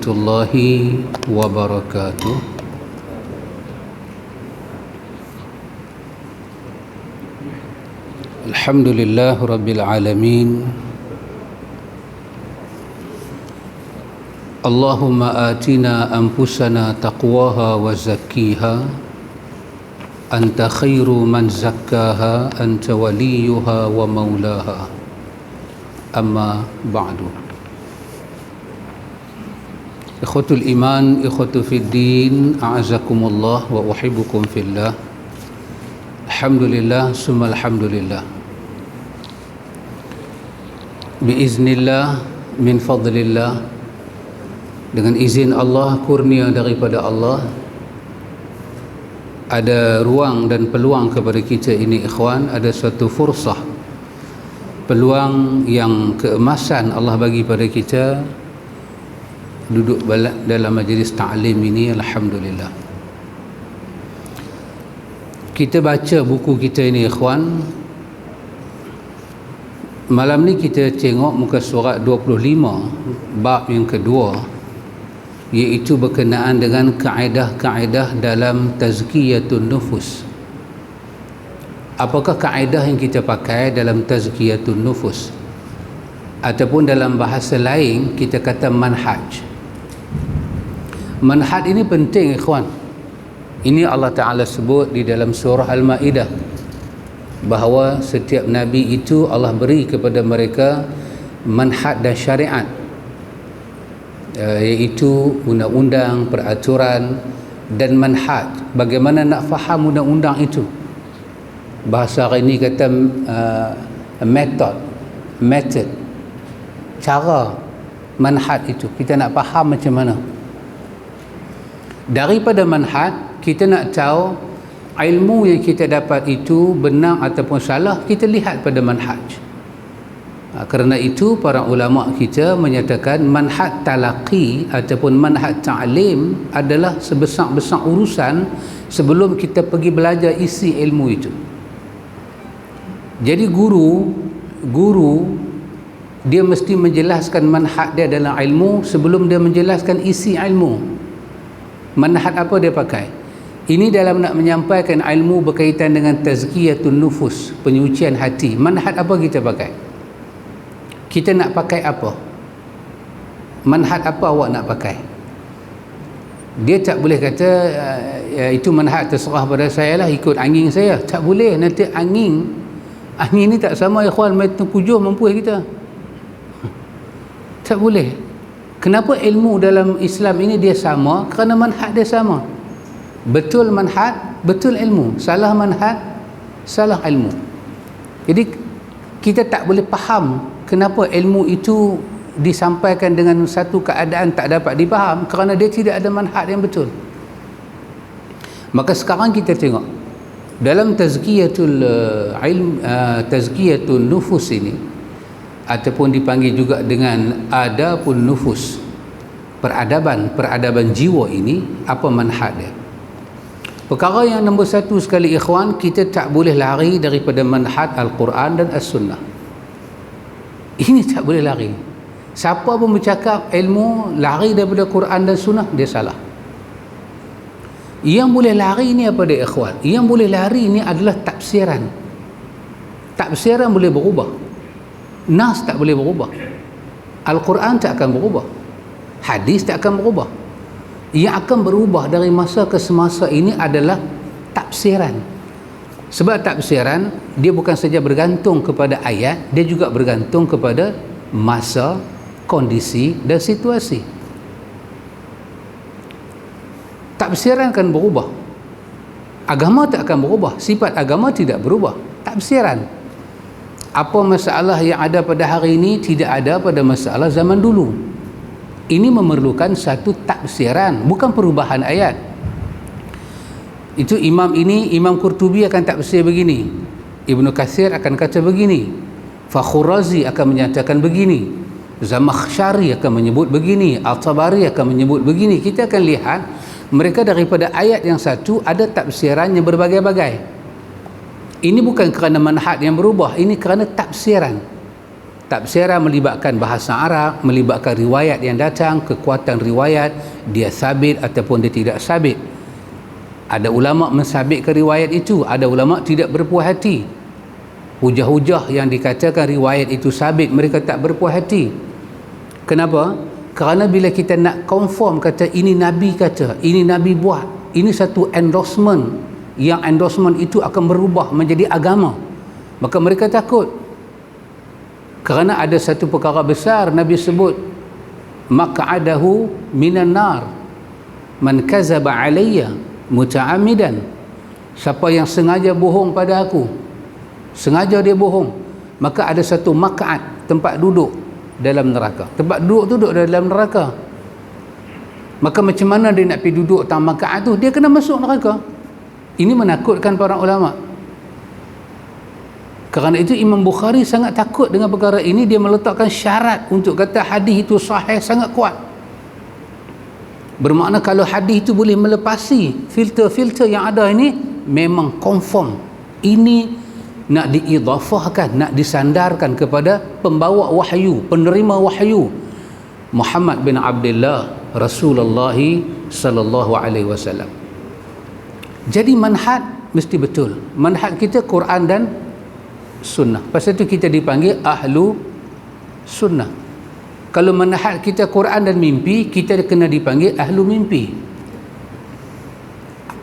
warahmatullahi wabarakatuh. Alhamdulillah rabbil alamin. Allahumma atina anfusana taqwaha wa zakkiha anta khairu man zakkaha anta waliyuha wa maulaha. Amma ba'du. Ikhwatul iman, ikhwatu fid din, a'azakumullah wa uhibbukum fillah. Alhamdulillah summa alhamdulillah. Biiznillah, min fadlillah, dengan izin Allah, kurnia daripada Allah, ada ruang dan peluang kepada kita ini ikhwan, ada suatu fursah, peluang yang keemasan Allah bagi pada kita duduk dalam majlis ta'lim ini. Alhamdulillah. Kita baca buku kita ini ikhwan. Malam ni kita tengok muka surat 25, bab yang kedua, iaitu berkenaan dengan kaedah-kaedah dalam tazkiyatun nufus. Apakah kaedah yang kita pakai dalam tazkiyatun nufus, ataupun dalam bahasa lain kita kata manhaj. Manhaj ini penting ikhwan. Ini Allah Ta'ala sebut di dalam surah Al-Ma'idah, bahawa setiap Nabi itu Allah beri kepada mereka manhaj dan syariat, iaitu undang-undang, peraturan dan manhaj. Bagaimana nak faham undang-undang itu? Bahasa hari ini kata method, cara manhaj itu. Kita nak faham macam mana. Daripada manhaj, kita nak tahu ilmu yang kita dapat itu benar ataupun salah, kita lihat pada manhaj. Kerana itu para ulama kita menyatakan manhaj talaqi ataupun manhaj ta'lim adalah sebesar-besar urusan sebelum kita pergi belajar isi ilmu itu. Jadi guru dia mesti menjelaskan manhaj dia dalam ilmu sebelum dia menjelaskan isi ilmu. Manhaj apa dia pakai? Ini dalam nak menyampaikan ilmu berkaitan dengan tazkiyatun nufus, penyucian hati. Manhaj apa kita pakai? Kita nak pakai apa? Manhaj apa awak nak pakai? Dia tak boleh kata itu manhaj terserah pada saya lah, ikut angin saya. Tak boleh. Nanti angin ni tak sama ikhwan, main tujuh mampu kita. Tak boleh. Kenapa ilmu dalam Islam ini dia sama? Kerana manhaj dia sama. Betul manhaj, betul ilmu. Salah manhaj, salah ilmu. Jadi kita tak boleh faham kenapa ilmu itu disampaikan dengan satu keadaan tak dapat dipaham, kerana dia tidak ada manhaj yang betul. Maka sekarang kita tengok dalam tazkiyatun nufus ini, ataupun dipanggil juga dengan adabun nufus, peradaban jiwa ini, apa manhaj dia? Perkara yang nombor satu sekali ikhwan, kita tak boleh lari daripada manhaj Al-Quran dan As-Sunnah. Ini tak boleh lari. Siapa pun bercakap ilmu lari daripada Quran dan Sunnah, dia salah. Yang boleh lari ni apa dia ikhwan? Yang boleh lari ni adalah tafsiran. Tafsiran boleh berubah, nas tak boleh berubah, Al-Quran tak akan berubah, hadis tak akan berubah. Yang akan berubah dari masa ke semasa ini adalah tafsiran. Sebab tafsiran dia bukan saja bergantung kepada ayat, dia juga bergantung kepada masa, kondisi dan situasi. Tafsiran akan berubah, agama tak akan berubah, sifat agama tidak berubah. Tafsiran, apa masalah yang ada pada hari ini tidak ada pada masalah zaman dulu. Ini memerlukan satu tafsiran, bukan perubahan ayat. Itu imam Qurtubi akan tafsir begini, Ibnu Katsir akan kata begini, Fakhrur Razi akan menyatakan begini, Zamakhsyari akan menyebut begini, At-Tabari akan menyebut begini. Kita akan lihat mereka daripada ayat yang satu ada tafsiran yang berbagai-bagai. Ini bukan kerana manhaj yang berubah, ini kerana tafsiran. Tafsiran melibatkan bahasa Arab, melibatkan riwayat yang datang, kekuatan riwayat, dia sabit ataupun dia tidak sabit. Ada ulama mensabitkan riwayat itu, ada ulama tidak berpuas hati. Hujah-hujah yang dikatakan riwayat itu sabit, mereka tak berpuas hati. Kenapa? Kerana bila kita nak confirm kata ini Nabi kata, ini Nabi buat, ini satu endorsement, yang endorsement itu akan berubah menjadi agama, maka mereka takut. Kerana ada satu perkara besar Nabi sebut, maq'adahu minan nar man kazaba alayya muta'ammidan. Siapa yang sengaja bohong pada aku, sengaja dia bohong, maka ada satu maq'ad, tempat duduk dalam neraka. Tempat duduk dalam neraka. Maka macam mana dia nak pergi duduk atas maq'ad tu? Dia kena masuk neraka. Ini menakutkan para ulama. Kerana itu Imam Bukhari sangat takut dengan perkara ini. Dia meletakkan syarat untuk kata hadis itu sahih sangat kuat. Bermakna kalau hadis itu boleh melepasi filter-filter yang ada ini, memang confirm ini nak diidhafahkan, nak disandarkan kepada pembawa wahyu, penerima wahyu, Muhammad bin Abdullah Rasulullah sallallahu alaihi wasallam. Jadi manhaj mesti betul. Manhaj kita Quran dan sunnah. Pasal itu kita dipanggil ahlu sunnah. Kalau manhaj kita Quran dan mimpi, kita kena dipanggil ahlu mimpi.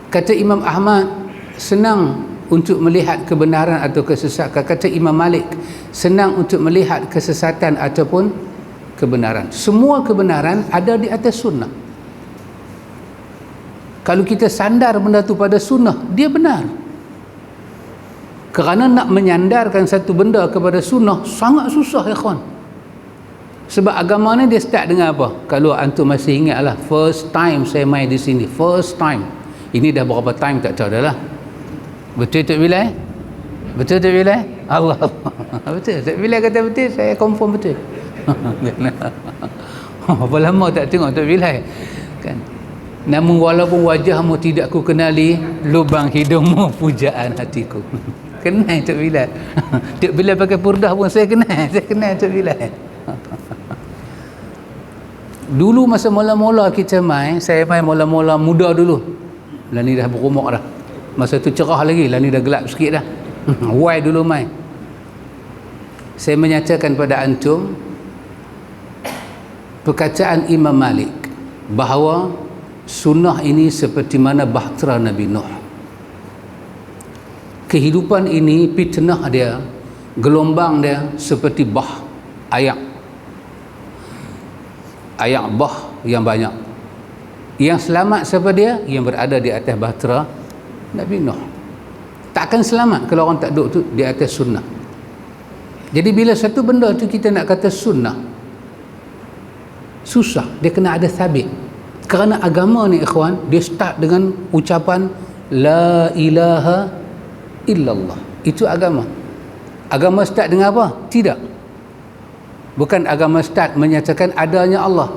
Kata Imam Ahmad, senang untuk melihat kebenaran atau kesesatan. Kata Imam Malik, senang untuk melihat kesesatan ataupun kebenaran. Semua kebenaran ada di atas sunnah. Kalau kita sandar benda tu pada sunnah, dia benar. Kerana nak menyandarkan satu benda kepada sunnah sangat susah, ya kawan. Sebab agama ni dia start dengan apa? Kalau antum masih ingat lah, first time saya main di sini, first time. Ini dah berapa time tak tahu dah lah. Betul tak Bilal? Betul tak Bilal? Allah. Betul. Tak Bilal kata betul, saya confirm betul. Berapa lama tak tengok tak Bilal? Kan? Namun walaupun wajahmu tidak ku kenali, lubang hidungmu pujaan hatiku. Kenal Tok Bilal. Tok Bilal pakai purdah pun saya kenal Tok Bilal. Dulu masa mula-mula kita main, saya main mula-mula muda dulu. Lah ni dah berumur dah. Masa tu cerah lagi, lah ni dah gelap sikit dah. Why dulu main. Saya menyatakan pada antum perkataan Imam Malik bahawa sunnah ini seperti mana bahtera Nabi Nuh. Kehidupan ini, fitnah dia, gelombang dia seperti bah, ayak bah yang banyak. Yang selamat siapa dia? Yang berada di atas bahtera Nabi Nuh. Takkan selamat kalau orang tak duduk tu di atas sunnah. Jadi bila satu benda tu kita nak kata sunnah, susah, dia kena ada sabit. Kerana agama ni ikhwan, dia start dengan ucapan la ilaha illallah. Itu agama. Agama start dengan apa? Tidak. Bukan agama start menyatakan adanya Allah.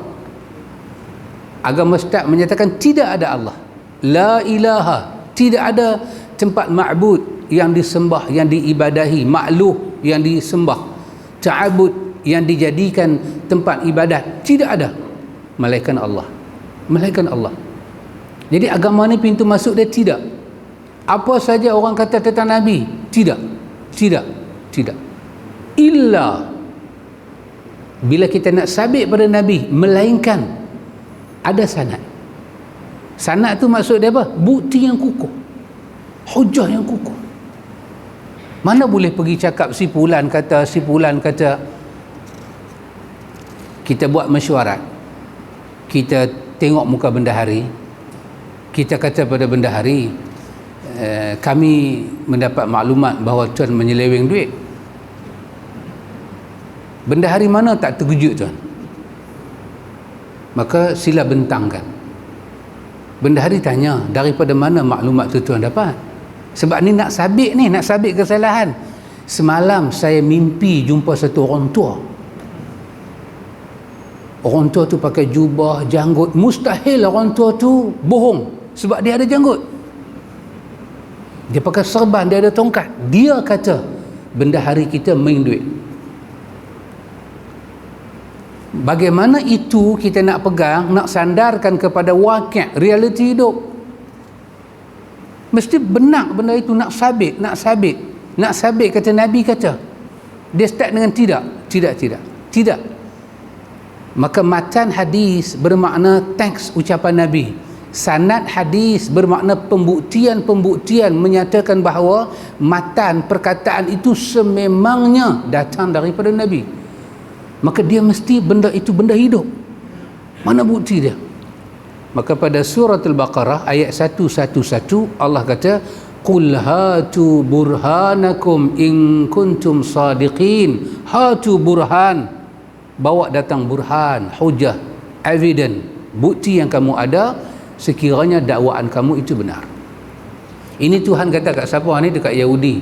Agama start menyatakan tidak ada Allah. La ilaha, tidak ada tempat ma'bud yang disembah, yang diibadahi, makluh yang disembah, ta'abud yang dijadikan tempat ibadat, tidak ada melainkan Allah. Melainkan Allah. Jadi agama ni pintu masuk dia tidak. Apa saja orang kata tentang Nabi, tidak. Illa bila kita nak sabit pada Nabi, melainkan ada sanad. Sanad tu maksud dia apa? Bukti yang kukuh, hujah yang kukuh. Mana boleh pergi cakap si fulan kata, kita buat mesyuarat, kita tengok muka bendahari, kita kata pada bendahari, kami mendapat maklumat bahawa tuan menyeleweng duit. Bendahari mana tak terkejut tuan? Maka sila bentangkan. Bendahari tanya, daripada mana maklumat tu tuan dapat? Sebab ni nak sabit kesalahan. Semalam saya mimpi jumpa satu orang tua. Orang tua tu pakai jubah, janggut. Mustahil orang tua tu bohong sebab dia ada janggut. Dia pakai serban, dia ada tongkat. Dia kata bendahari kita main duit. Bagaimana itu kita nak pegang, nak sandarkan kepada wakil, realiti hidup. Mesti benar benda itu, nak sabit kata Nabi kata. Dia start dengan tidak. Maka matan hadis bermakna teks ucapan Nabi. Sanad hadis bermakna pembuktian menyatakan bahawa matan perkataan itu sememangnya datang daripada Nabi. Maka dia mesti benda itu benda hidup. Mana bukti dia? Maka pada surah Al-Baqarah ayat 111 Allah kata, qul hatu burhanakum in kuntum sadiqin. Hatu burhan, bawa datang burhan, hujah, evidence, bukti yang kamu ada sekiranya dakwaan kamu itu benar. Ini Tuhan kata kat siapa ni? Dekat Yahudi.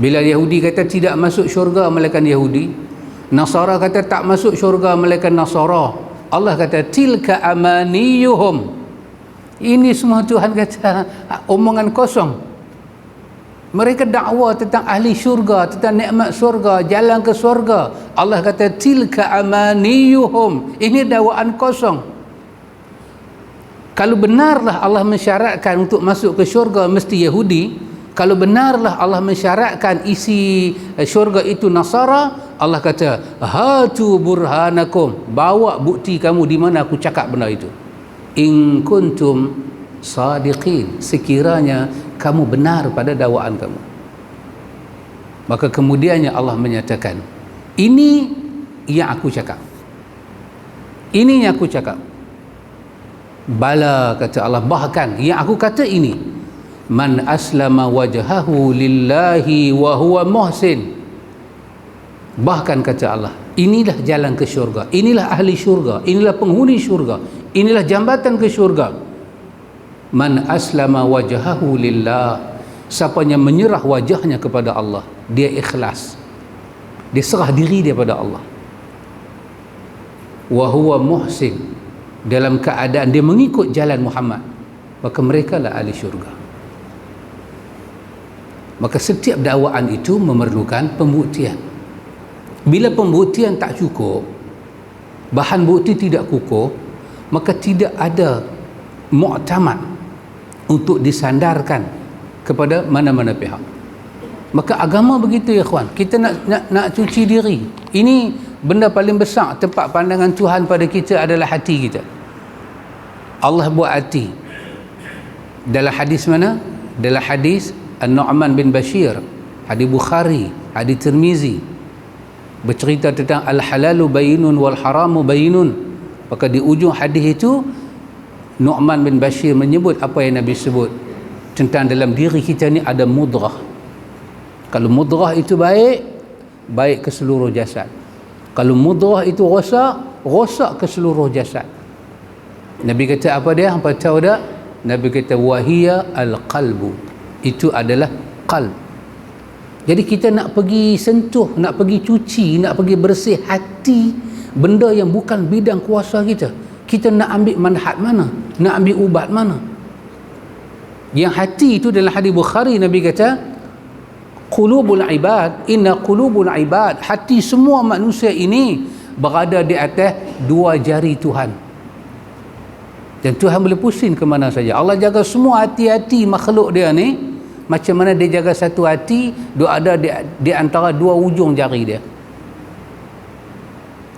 Bila Yahudi kata tidak masuk syurga melainkan Yahudi, Nasara kata tak masuk syurga melainkan Nasara, Allah kata tilka amaniyuhum. Ini semua Tuhan kata omongan kosong. Mereka dakwa tentang ahli syurga, tentang nikmat syurga, jalan ke syurga. Allah kata tilka amaniyuhum. Ini dakwaan kosong. Kalau benarlah Allah mensyaratkan untuk masuk ke syurga mesti Yahudi, kalau benarlah Allah mensyaratkan isi syurga itu Nasara, Allah kata hatu burhanakum, bawa bukti kamu di mana aku cakap benda itu. In kuntum sadiqin, sekiranya kamu benar pada dakwaan kamu. Maka kemudiannya Allah menyatakan, ini yang aku cakap, ini yang aku cakap. Bala, kata Allah, bahkan yang aku kata ini, man aslama wajhahu lillahi wa huwa muhsin. Bahkan kata Allah, inilah jalan ke syurga, inilah ahli syurga, inilah penghuni syurga, inilah jambatan ke syurga. Man aslama wajhahu lillah, siapa yang menyerah wajahnya kepada Allah, dia ikhlas, dia serah diri dia pada Allah. Wa huwa muhsin, dalam keadaan dia mengikut jalan Muhammad, maka mereka lah ahli syurga. Maka setiap dakwaan itu memerlukan pembuktian. Bila pembuktian tak cukup, bahan bukti tidak kukuh, maka tidak ada muktamad untuk disandarkan kepada mana-mana pihak. Maka agama begitu ya kawan, kita nak cuci diri. Ini benda paling besar, tempat pandangan Tuhan pada kita adalah hati kita. Allah buat hati. Dalam hadis mana? Dalam hadis An-Nu'man bin Bashir, hadis Bukhari, hadis Tirmizi, bercerita tentang al-halalu bayinun wal haramu bayinun. Maka di ujung hadis itu Nu'man bin Bashir menyebut apa yang Nabi sebut tentang dalam diri kita ni ada mudrah. Kalau mudrah itu baik ke seluruh jasad. Kalau mudrah itu rosak ke seluruh jasad. Nabi kata apa dia? Hampa tahu tak? Nabi kata wahiya al-qalbu. Itu adalah qalb. Jadi kita nak pergi sentuh, nak pergi cuci, nak pergi bersih hati, benda yang bukan bidang kuasa kita. Kita nak ambil manhat mana? Nak ambil ubat mana? Yang hati itu dalam hadis Bukhari Nabi kata qulubul ibad, inna qulubul ibad, hati semua manusia ini berada di atas dua jari Tuhan. Dan Tuhan boleh pusing ke mana saja. Allah jaga semua hati-hati makhluk dia ni. Macam mana dia jaga satu hati, dia ada di antara dua ujung jari dia.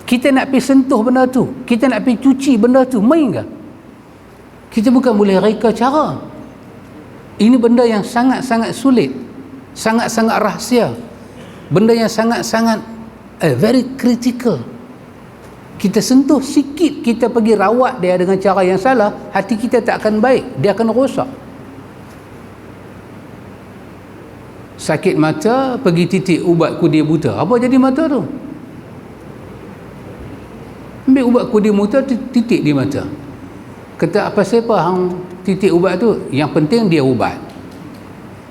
Kita nak pergi sentuh benda tu, kita nak pergi cuci benda tu, main ke? Kita bukan boleh reka cara. Ini benda yang sangat-sangat sulit, sangat-sangat rahsia, benda yang sangat-sangat very critical. Kita sentuh sikit, kita pergi rawat dia dengan cara yang salah, hati kita tak akan baik, dia akan rosak. Sakit mata, pergi titik ubat kudir buta, apa jadi mata tu? Ambil ubat kudir buta, titik di mata. Kata apa siapa hang titik ubat tu? Yang penting dia ubat.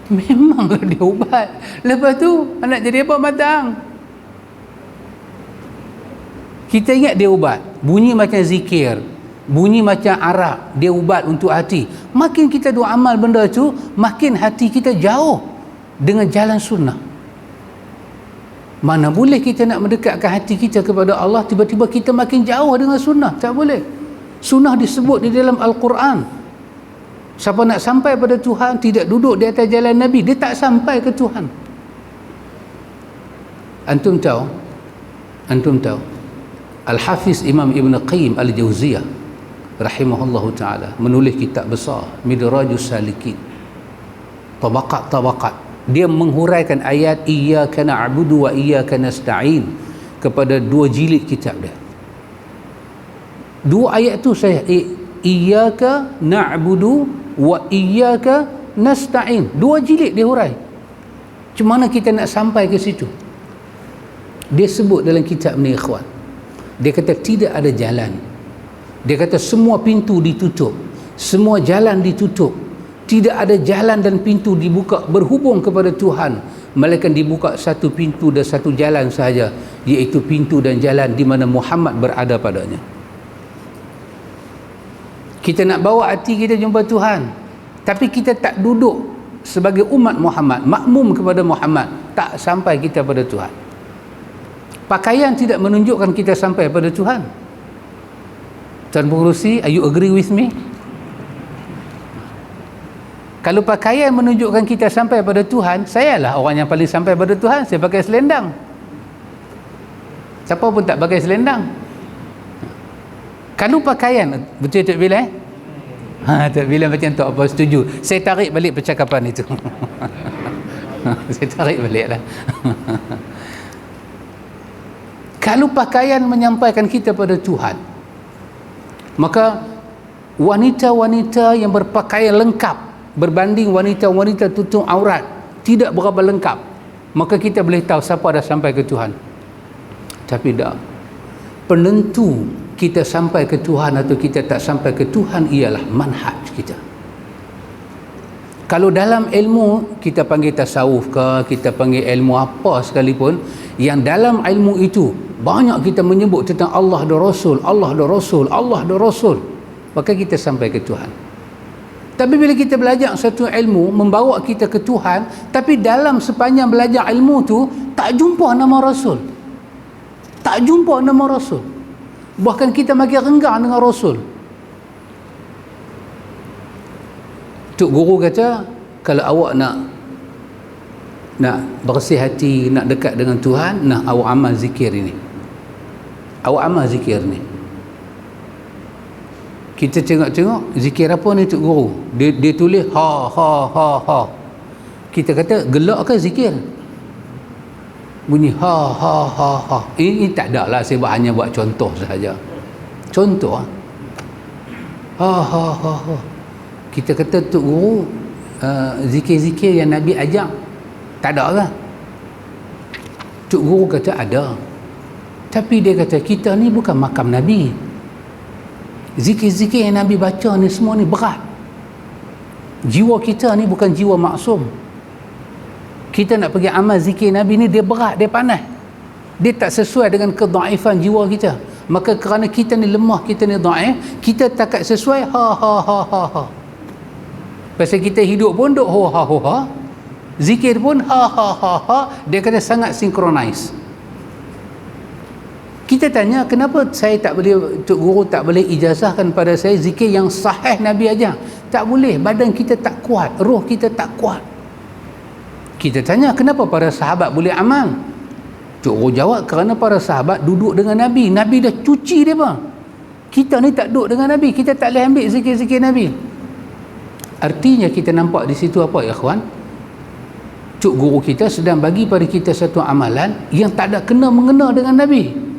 Memanglah dia ubat. Lepas tu nak jadi apa mata hang? Kita ingat dia ubat, bunyi macam zikir, bunyi macam arak, dia ubat untuk hati. Makin kita doa amal benda tu, makin hati kita jauh dengan jalan sunnah. Mana boleh kita nak mendekatkan hati kita kepada Allah, tiba-tiba kita makin jauh dengan sunnah. Tak boleh. Sunnah disebut di dalam Al-Quran. Siapa nak sampai pada Tuhan, tidak duduk di atas jalan Nabi, dia tak sampai ke Tuhan. Antum tahu Al-Hafiz Imam Ibn Qayyim Al-Jauziyah rahimahullahu ta'ala menulis kitab besar Midrajus Salikin, tabaqat. Dia menghuraikan ayat iyyaka na'budu wa iyyaka nasta'in kepada 2 jilid kitab dia. 2 ayat tu saya iyyaka na'budu wa iyyaka nasta'in, 2 jilid dia hurai. Macam mana kita nak sampai ke situ? Dia sebut dalam kitab ni, ikhwan, dia kata tidak ada jalan. Dia kata semua pintu ditutup, semua jalan ditutup, tidak ada jalan dan pintu dibuka berhubung kepada Tuhan, melainkan dibuka satu pintu dan satu jalan sahaja, iaitu pintu dan jalan di mana Muhammad berada padanya. Kita nak bawa hati kita jumpa Tuhan, tapi kita tak duduk sebagai umat Muhammad, makmum kepada Muhammad, tak sampai kita pada Tuhan. Pakaian tidak menunjukkan kita sampai pada Tuhan. Tuan Pengerusi, are you agree with me? Kalau pakaian menunjukkan kita sampai pada Tuhan, sayalah orang yang paling sampai pada Tuhan. Saya pakai selendang. Siapa pun tak pakai selendang. Kalau pakaian, betul Tok Bila? Tok Bila macam tu, apa setuju? Saya tarik balik percakapan itu. Saya tarik balik lah. Kalau pakaian menyampaikan kita pada Tuhan, maka wanita-wanita yang berpakaian lengkap berbanding wanita-wanita tutup aurat tidak berapa lengkap, maka kita boleh tahu siapa dah sampai ke Tuhan. Tapi tak. Penentu kita sampai ke Tuhan atau kita tak sampai ke Tuhan ialah manhaj kita. Kalau dalam ilmu kita panggil tasawuf ke, kita panggil ilmu apa sekalipun, yang dalam ilmu itu banyak kita menyebut tentang Allah dan Rasul, Allah dan Rasul, Allah dan Rasul, maka kita sampai ke Tuhan. Tapi bila kita belajar satu ilmu membawa kita ke Tuhan, tapi dalam sepanjang belajar ilmu tu tak jumpa nama Rasul, tak jumpa nama Rasul, bahkan kita makin renggang dengan Rasul. Tok Guru kata, kalau awak nak bersih hati, nak dekat dengan Tuhan, nah awak amal zikir ini. Awak amal zikir ni. Kita tengok-tengok zikir apa ni Tok Guru? Dia tulis ha. Kita kata gelak ke zikir? Bunyi ha. Ini tak ada lah, saya hanya buat contoh sahaja. Contoh ha. Kita kata Tok Guru zikir-zikir yang Nabi ajak tak ada lah. Tok Guru kata ada. Tapi dia kata kita ni bukan makam Nabi. Zikir-zikir yang Nabi baca ni semua ni berat. Jiwa kita ni bukan jiwa maksum. Kita nak pergi amal zikir Nabi ni, dia berat, dia panas. Dia tak sesuai dengan kedhaifan jiwa kita. Maka kerana kita ni lemah, kita ni dhaif, kita tak sesuai ha. Pasal kita hidup pun duk ha. Zikir pun ha. Dia kata sangat sinkronis. Kita tanya, kenapa saya tak boleh, Tok Guru tak boleh ijazahkan pada saya zikir yang sahih Nabi ajar? Tak boleh, badan kita tak kuat, roh kita tak kuat. Kita tanya, kenapa para sahabat boleh amal? Tok Guru jawab, kerana para sahabat duduk dengan Nabi. Nabi dah cuci dia apa? Kita ni tak duduk dengan Nabi, kita tak boleh ambil zikir-zikir Nabi. Artinya kita nampak di situ apa, ya ikhwan? Tok Guru kita sedang bagi pada kita satu amalan yang tak ada kena-mengena dengan Nabi.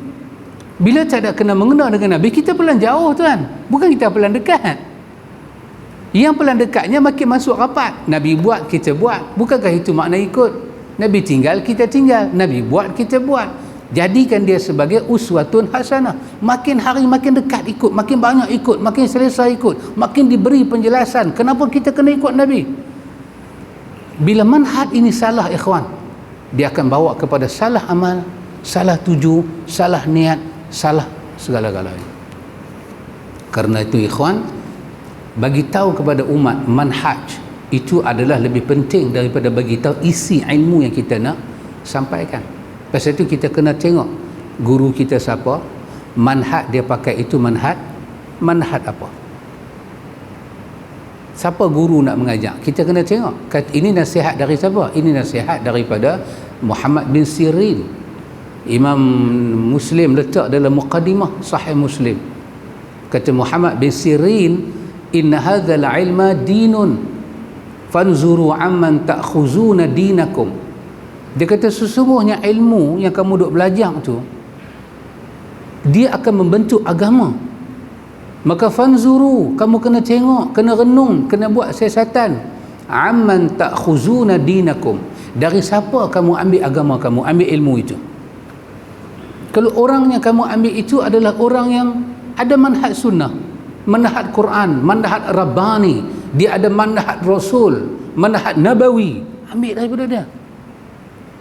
Bila tak ada kena-mengena dengan Nabi, kita pelan jauh tuan, bukan kita pelan dekat. Yang pelan dekatnya makin masuk rapat. Nabi buat, kita buat. Bukankah itu makna ikut? Nabi tinggal, kita tinggal. Nabi buat, kita buat. Jadikan dia sebagai uswatun hasanah. Makin hari makin dekat ikut, makin banyak ikut, makin selesai ikut, makin diberi penjelasan kenapa kita kena ikut Nabi. Bila manhaj ini salah, ikhwan, dia akan bawa kepada salah amal, salah tuju, salah niat, salah segala-galanya. Karena itu ikhwan, bagi tahu kepada umat manhaj itu adalah lebih penting daripada bagi tahu isi ilmu yang kita nak sampaikan. Pasal itu kita kena tengok guru kita siapa, manhaj dia pakai itu manhaj apa. Siapa guru nak mengajar, kita kena tengok. Ini nasihat dari siapa? Ini nasihat daripada Muhammad bin Sirin. Imam Muslim letak dalam muqaddimah Sahih Muslim. Kata Muhammad bin Sirin, inna hadzal ilma dinun fanzuru amman ta'khuzuna dinakum. Dia kata sesungguhnya ilmu yang kamu duk belajar tu, dia akan membentuk agama. Maka fanzuru, kamu kena tengok, kena renung, kena buat siasatan. Amman ta'khuzuna dinakum, dari siapa kamu ambil agama kamu, ambil ilmu itu. Kalau orang yang kamu ambil itu adalah orang yang ada manhaj sunnah, manhaj Quran, manhaj Rabbani, dia ada manhaj Rasul, manhaj Nabawi, ambil daripada dia.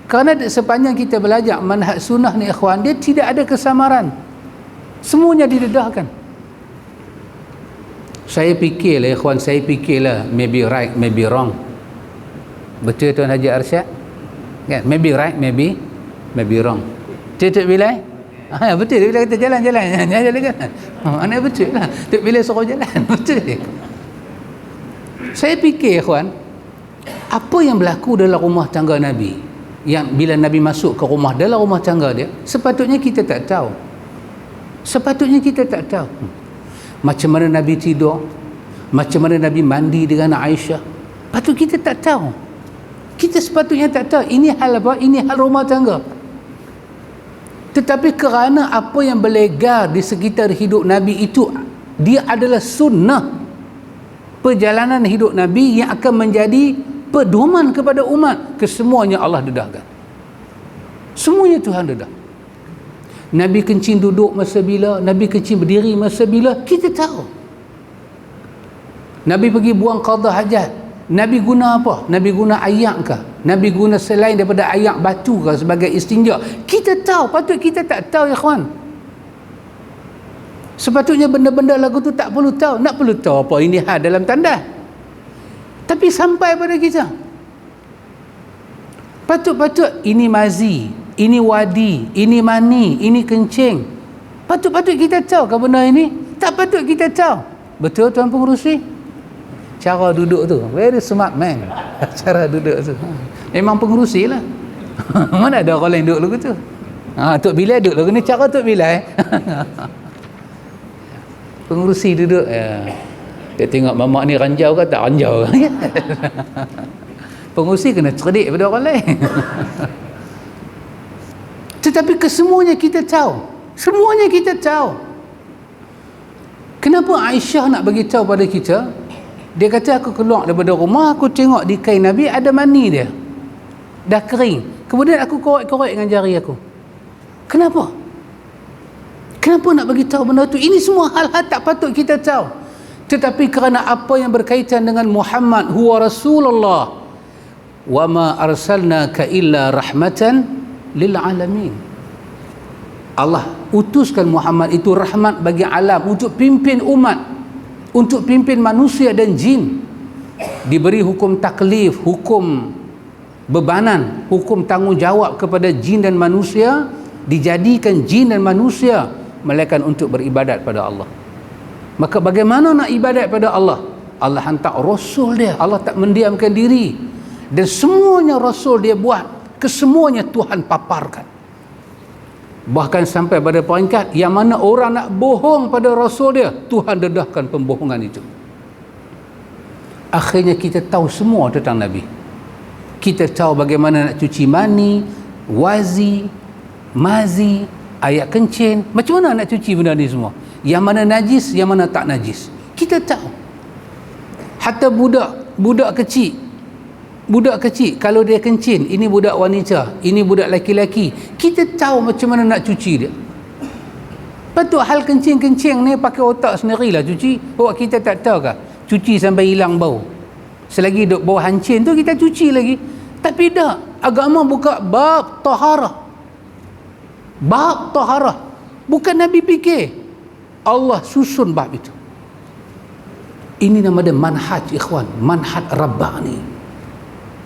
Kerana sepanjang kita belajar manhaj sunnah ni ikhwan, dia tidak ada kesamaran, semuanya didedahkan. Saya fikirlah ikhwan, saya fikirlah maybe right, maybe wrong. Betul Tuan Haji Arsyad? Kan? Maybe right, maybe wrong. Tuk Bilal? Betul, dia kata jalan-jalan kan? Mana betul lah. Tuk Bilal suruh jalan. Betul. Saya fikir ikhwan, apa yang berlaku dalam rumah tangga Nabi, yang bila Nabi masuk ke rumah, dalam rumah tangga dia, sepatutnya kita tak tahu. Macam mana Nabi tidur, macam mana Nabi mandi dengan Aisyah, patut kita tak tahu. Kita sepatutnya tak tahu. Ini hal apa? Ini hal rumah tangga. Tetapi kerana apa yang berlegar di sekitar hidup Nabi itu, dia adalah sunnah perjalanan hidup Nabi yang akan menjadi pedoman kepada umat, kesemuanya Allah dedahkan. Semuanya Tuhan dedah. Nabi kencing duduk masa bila, Nabi kencing berdiri masa bila, kita tahu. Nabi pergi buang qada hajat, Nabi guna apa? Nabi guna ayak kah? Nabi guna selain daripada ayak batu kah sebagai istinja? Kita tahu, patut kita tak tahu ya kawan. Sepatutnya benda-benda lagu tu tak perlu tahu. Nak perlu tahu apa ini hal dalam tanda. Tapi sampai pada kita, patut-patut ini mazi, ini wadi, ini mani, ini kencing. Patut-patut kita tahu ke benda ini? Tak patut kita tahu. Betul Tuan Pengerusi? Cara duduk tu, very smart man. Cara duduk tu memang pengerusi lah. Mana ada orang lain duduk lagu tu? Tok Bilal duduk lagu ni, cara Tok Bilal. Pengerusi duduk, dia tengok mamak ni ranjau ke tak ranjau. Pengerusi kena cerdik pada orang lain. Tetapi kesemuanya kita tahu. Semuanya kita tahu. Kenapa Aisyah nak bagi tahu pada kita? Dia kata, aku keluar daripada rumah, aku tengok di kain Nabi ada mani dia, dah kering. Kemudian aku korek-korek dengan jari aku. Kenapa? Kenapa nak bagi tahu benda tu? Ini semua hal-hal tak patut kita tahu. Tetapi kerana apa yang berkaitan dengan Muhammad huwa Rasulullah, wa ma arsalnaka illa rahmatan lil alamin. Allah utuskan Muhammad itu rahmat bagi alam, untuk pimpin umat, untuk pimpin manusia dan jin. Diberi hukum taklif, hukum bebanan, hukum tanggungjawab kepada jin dan manusia. Dijadikan jin dan manusia malaikat untuk beribadat pada Allah. Maka bagaimana nak ibadat pada Allah? Allah hantar Rasul dia. Allah tak mendiamkan diri. Dan semuanya Rasul dia buat, kesemuanya Tuhan paparkan. Bahkan sampai pada peringkat yang mana orang nak bohong pada Rasul dia, Tuhan dedahkan pembohongan itu. Akhirnya kita tahu semua tentang Nabi. Kita tahu bagaimana nak cuci mani, wazi, mazi, ayak kencing. Macam mana nak cuci benda ni semua? Yang mana najis, yang mana tak najis, kita tahu. Hatta budak kecil, kalau dia kencing, ini budak wanita, ini budak laki-laki, kita tahu macam mana nak cuci dia. Patut hal kencing-kencing ni pakai otak sendirilah cuci. Awak kita tak tahu kah? Cuci sampai hilang bau. Selagi duk bau hancin tu kita cuci lagi. Tapi dah, agama buka bab taharah. Bab taharah. Bukan Nabi fikir, Allah susun bab itu. Ini nama dia manhaj ikhwan, manhaj Rabbani.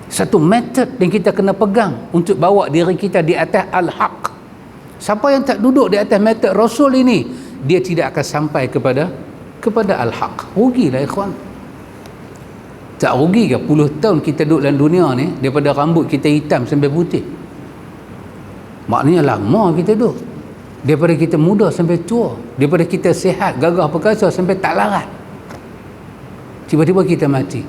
Satu metod yang kita kena pegang untuk bawa diri kita di atas al-haq. Siapa yang tak duduk di atas metod Rasul ini, dia tidak akan sampai kepada al-haq. Rugilah ikhwan. Tak rugi ke puluh tahun kita duduk dalam dunia ni, daripada rambut kita hitam sampai putih? Maknanya lama kita duduk. Daripada kita muda sampai tua, daripada kita sihat, gagah perkasa sampai tak larat. Tiba-tiba kita mati.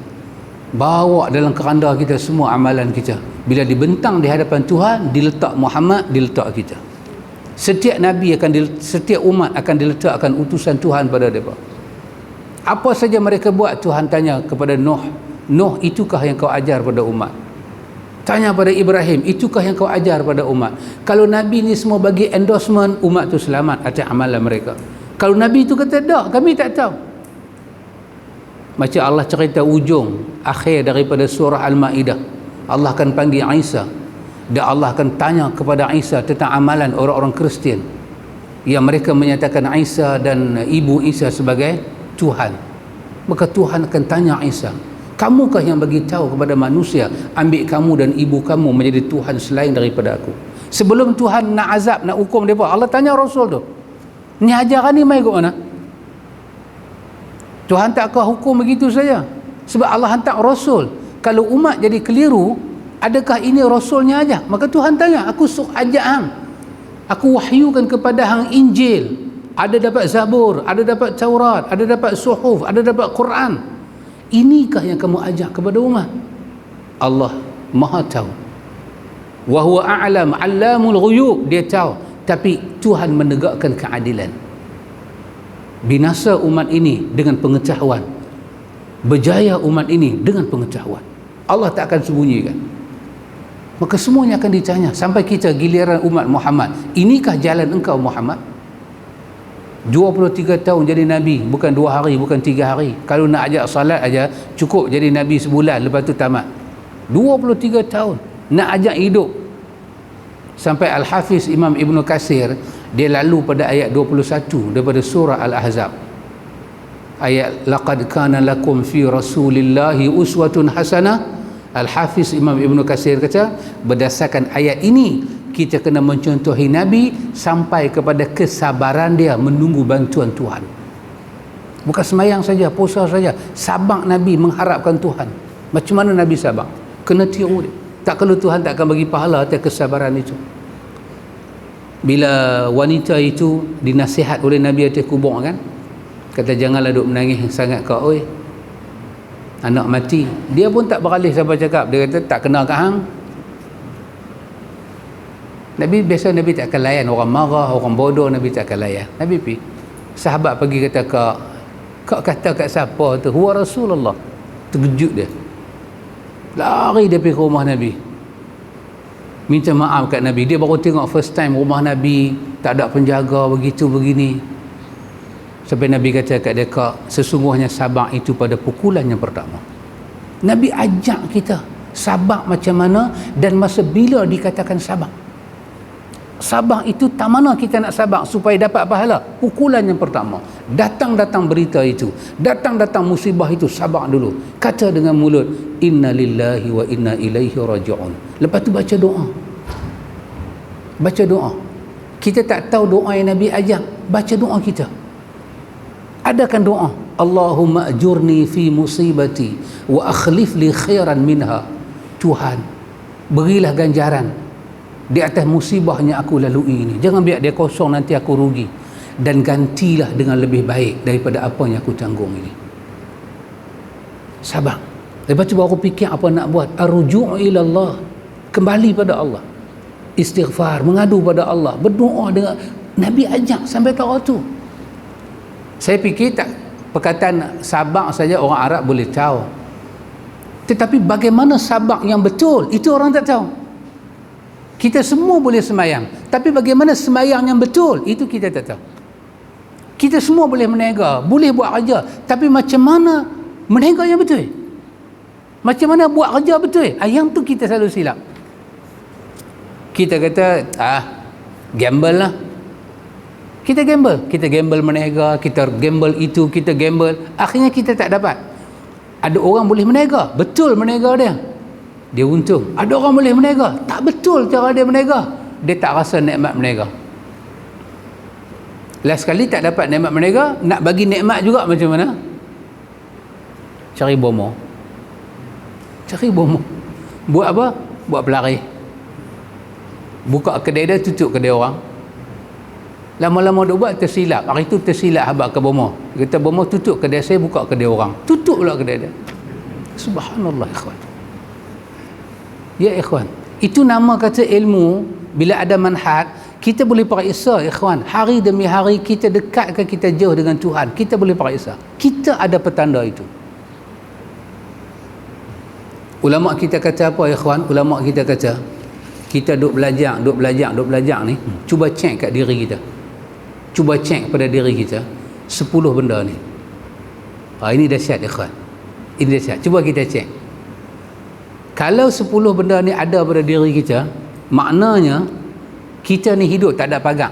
Bawa dalam keranda kita semua amalan kita. Bila dibentang di hadapan Tuhan, diletak Muhammad, diletak kita. Setiap Nabi setiap umat akan diletakkan utusan Tuhan pada mereka. Apa saja mereka buat, Tuhan tanya kepada Nuh, Nuh, itukah yang kau ajar pada umat? Tanya pada Ibrahim, itukah yang kau ajar pada umat? Kalau Nabi ni semua bagi endorsement, umat tu selamat atas amalan mereka. Kalau Nabi tu kata, dah, kami tak tahu. Macam Allah cerita ujung akhir daripada surah Al-Ma'idah, Allah akan panggil Isa dan Allah akan tanya kepada Isa tentang amalan orang-orang Kristian yang mereka menyatakan Isa dan ibu Isa sebagai Tuhan. Maka Tuhan akan tanya Isa, kamukah yang bagi tahu kepada manusia ambil kamu dan ibu kamu menjadi Tuhan selain daripada aku? Sebelum Tuhan nak azab, nak hukum mereka, Allah tanya Rasul tu, ni ajaran ni mai ke mana? Tuhan tak akan hukum begitu saja, sebab Allah hantar Rasul. Kalau umat jadi keliru, adakah ini Rasulnya aja? Maka Tuhan tanya, aku suruh ajak hang, aku wahyukan kepada hang Injil, ada dapat Zabur, ada dapat Taurat, ada dapat Suhuf, ada dapat Quran. Inikah yang kamu ajak kepada umat? Allah Maha tahu. Wa huwa a'lam 'allamul ghuyub, dia tahu, tapi Tuhan menegakkan keadilan. Binasa umat ini dengan pengetahuan, berjaya umat ini dengan pengetahuan. Allah tak akan sembunyikan. Maka semuanya akan ditanya sampai kita giliran umat Muhammad. Inikah jalan engkau Muhammad? 23 tahun jadi Nabi, bukan 2 hari, bukan 3 hari. Kalau nak ajak salat aja cukup jadi Nabi sebulan, lepas tu tamat. 23 tahun nak ajak hidup. Sampai Al-Hafiz Imam Ibn Katsir, dia lalu pada ayat 21 daripada surah Al-Ahzab. Ayat laqad kana lakum fi rasulillahi uswatun hasanah. Al-Hafiz Imam Ibn Katsir kata, berdasarkan ayat ini kita kena mencontohi Nabi sampai kepada kesabaran dia menunggu bantuan Tuhan. Bukan semayang saja, puasa saja, sabar Nabi mengharapkan Tuhan. Macam mana Nabi sabar? Kena tiru dia. Tak, kalau Tuhan tak akan bagi pahala atas kesabaran itu. Bila wanita itu dinasihat oleh Nabi atas kubur kan, kata janganlah duk menangis sangat kau, oi, anak mati. Dia pun tak beralih sampai cakap, dia kata tak kenal kat hang. Nabi biasa, Nabi tak akan layan orang marah, orang bodoh, Nabi tak akan layan. Nabi pergi, sahabat pergi kata, kau kata kat siapa tu? Huwa Rasulullah. Terkejut dia, lari dia pergi ke rumah Nabi, minta maaf kat Nabi. Dia baru tengok first time rumah Nabi, tak ada penjaga, begitu begini. Sampai Nabi kata kat dia, sesungguhnya sabar itu pada pukulan yang pertama. Nabi ajak kita sabar macam mana dan masa bila dikatakan sabar. Sabar itu tak mana kita nak sabar supaya dapat pahala. Pukulan yang pertama, datang berita itu, datang musibah itu, sabar dulu. Kata dengan mulut, inna lillahi wa inna ilaihi raji'un. Lepas tu baca doa. Baca doa. Kita tak tahu doa yang Nabi ajar, baca doa kita. Adakan doa, Allahumma ajurni fi musibati wa akhlif li khairan minha. Tuhan, berilah ganjaran di atas musibah yang aku lalui ini. Jangan biar dia kosong, nanti aku rugi. Dan gantilah dengan lebih baik daripada apa yang aku tanggung ini. Sabar. Lepas tu baru fikir apa nak buat. Ar-ruju' ila Allah. Kembali pada Allah. Istighfar, mengadu pada Allah, berdoa dengan Nabi ajak sampai tak waktu. Saya fikir tak perkataan sabar saja orang Arab boleh tahu. Tetapi bagaimana sabar yang betul, itu orang tak tahu. Kita semua boleh semayang, tapi bagaimana semayang yang betul, itu kita tak tahu. Kita semua boleh menega, boleh buat kerja, tapi macam mana menega yang betul? Macam mana buat kerja betul? Yang tu kita selalu silap. Kita kata, gamble lah. Kita gamble menega, kita gamble itu, kita gamble. Akhirnya kita tak dapat. Ada orang boleh menega, betul menega dia. dia untung. Ada orang boleh berniaga, tak betul cara dia berniaga, dia tak rasa nikmat berniaga. Last sekali tak dapat nikmat berniaga, nak bagi nikmat juga macam mana? Cari bomo. Buat apa? Buat pelari. Buka kedai dia, tutup kedai orang. Lama-lama dia buat, tersilap. Hari tu tersilap habaq ke bomo. Dia kata, bomo tutup kedai saya, buka kedai orang. Tutup pula kedai dia. Subhanallah, ikhwan. Ya ikhwan, itu nama kata ilmu. Bila ada manhaj, kita boleh periksa ikhwan, hari demi hari kita dekat ke kita jauh dengan Tuhan, kita boleh periksa. Kita ada petanda itu. Ulama kita kata apa ikhwan? Ulama kita kata, kita duk belajar ni, cuba cek kat diri kita. Cuba cek pada diri kita 10 benda ni. Ini dahsyat ikhwan. Ini dahsyat. Cuba kita cek. Kalau 10 benda ni ada pada diri kita, maknanya kita ni hidup tak ada pagar,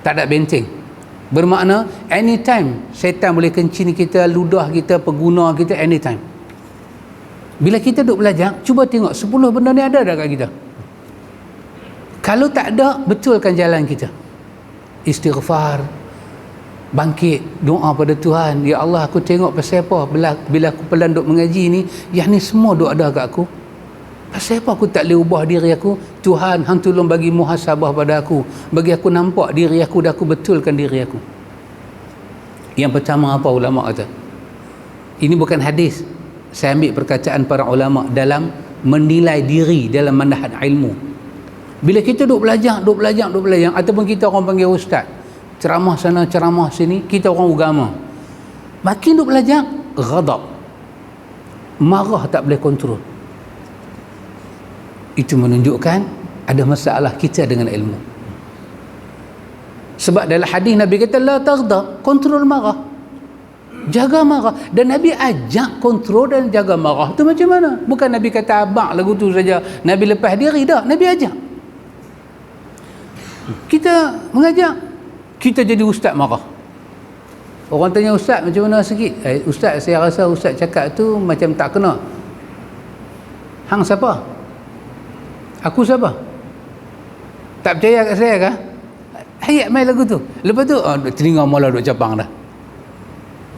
tak ada benteng. Bermakna anytime syaitan boleh kencing kita, ludah kita, pengguna kita, anytime. Bila kita duk belajar, cuba tengok 10 benda ni ada tak kat kita? Kalau tak ada, betulkan jalan kita. Istighfar, bangkit, doa pada Tuhan. Ya Allah, aku tengok pasal apa bila aku pelan duk mengaji ni, yang ni semua duk ada kat aku. Pasal apa aku tak boleh ubah diri aku? Tuhan, hang tolong bagi muhasabah pada aku, bagi aku nampak diri aku dan aku betulkan diri aku. Yang pertama apa ulama kata? Ini bukan hadis, saya ambil perkataan para ulama dalam menilai diri dalam manhaj ilmu. Bila kita duk belajar ataupun kita orang panggil ustaz, ceramah sana ceramah sini, kita orang agama, makin duk belajar, ghadab, marah tak boleh kontrol. Itu menunjukkan ada masalah kita dengan ilmu. Sebab dalam hadis Nabi kata la taghdab, kontrol marah, jaga marah. Dan Nabi ajak kontrol dan jaga marah tu macam mana? Bukan Nabi kata abang lagu tu saja, Nabi lepas diri dah, Nabi ajak. Kita mengajak, kita jadi ustaz marah. Orang tanya ustaz macam mana sikit? Ustaz, saya rasa ustaz cakap tu macam tak kena. Hang siapa? Aku siapa? Tak percaya kat saya kah? Hayat main lagu tu. Lepas tu telinga mula duk capang dah.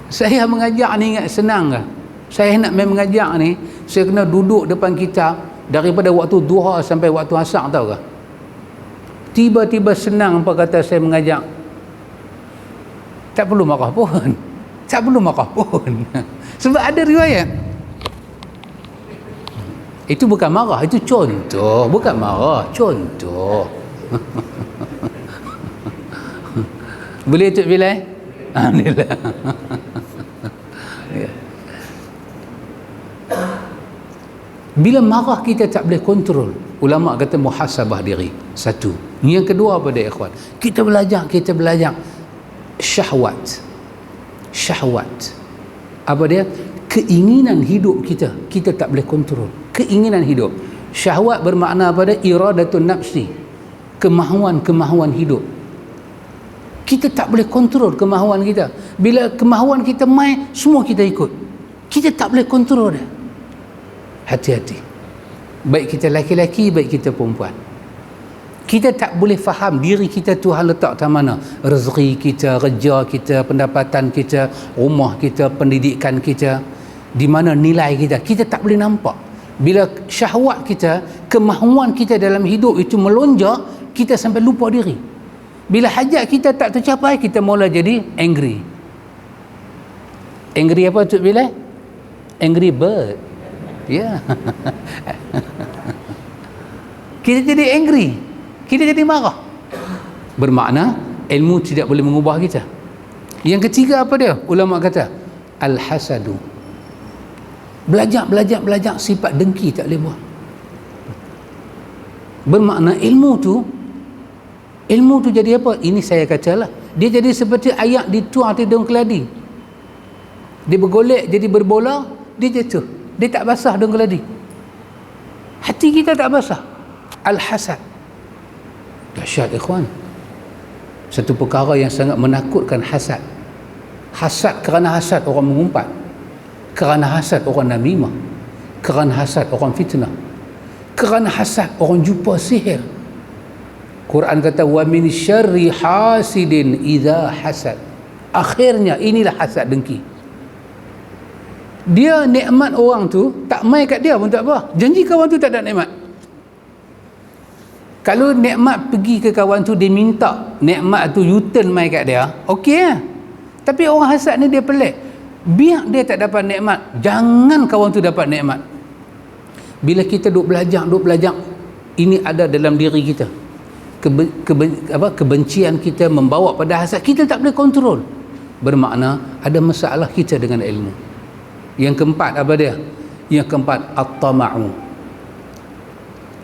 Saya mengajak ni ingat senang kah? Saya nak main mengajak ni, saya kena duduk depan kitab daripada waktu duha sampai waktu asar, tahu kah? Tiba-tiba senang apa kata saya mengajak. Tak perlu marah pun. Tak perlu marah pun. Sebab ada riwayat. Itu bukan marah, itu contoh. Bukan marah, contoh. Boleh Tok Bilal? Alhamdulillah. Ya. Bila marah kita tak boleh kontrol, ulama kata muhasabah diri. Satu. Yang kedua apa dia ikhwan? Kita belajar syahwat. Apa dia? Keinginan hidup kita tak boleh kontrol. Keinginan hidup. Syahwat bermakna apa dia? Iradatun nafsi, kemahuan hidup. Kita tak boleh kontrol kemahuan kita. Bila kemahuan kita main, semua kita ikut. Kita tak boleh kontrol dia. Hati-hati. Baik kita laki-laki, baik kita perempuan. Kita tak boleh faham diri kita Tuhan letak di mana. Rezeki kita, kerja kita, pendapatan kita, rumah kita, pendidikan kita, di mana nilai kita. Kita tak boleh nampak. Bila syahwat kita, kemahuan kita dalam hidup itu melonjak, kita sampai lupa diri. Bila hajat kita tak tercapai, kita mula jadi angry. Angry apa Tok Bilal? Angry bird. Ya. Kita jadi angry, kita jadi marah. Bermakna ilmu tidak boleh mengubah kita. Yang ketiga apa dia? Ulama kata al-hasadu. Belajar sifat dengki tak boleh buat. Bermakna ilmu tu jadi apa? Ini saya katalah, dia jadi seperti ayak dituang di daun keladi. Dia bergolek jadi berbola, dia jatuh. Dia tak basah daun keladi. Hati kita tak basah. Al-hasad. Dahsyat ikhwan. Satu perkara yang sangat menakutkan hasad. Hasad kerana hasad orang mengumpat. Kerana hasad orang namimah. Kerana hasad orang fitnah, kerana hasad orang jumpa sihir. Quran kata wa min syarri hasidin idza hasad. Akhirnya inilah hasad dengki. Dia nikmat orang tu tak mai kat dia pun tak apa, janji kawan tu tak ada nikmat. Kalau nikmat pergi ke kawan tu, dia minta nikmat tu U-turn mai kat dia, okey lah. Tapi orang hasad ni dia pelik, biar dia tak dapat nikmat, jangan kawan tu dapat nikmat. Bila kita duk belajar, ini ada dalam diri kita. Kebencian kita membawa pada hasad, kita tak boleh kontrol. Bermakna ada masalah kita dengan ilmu. Yang keempat apa dia? Yang keempat at-tama'u.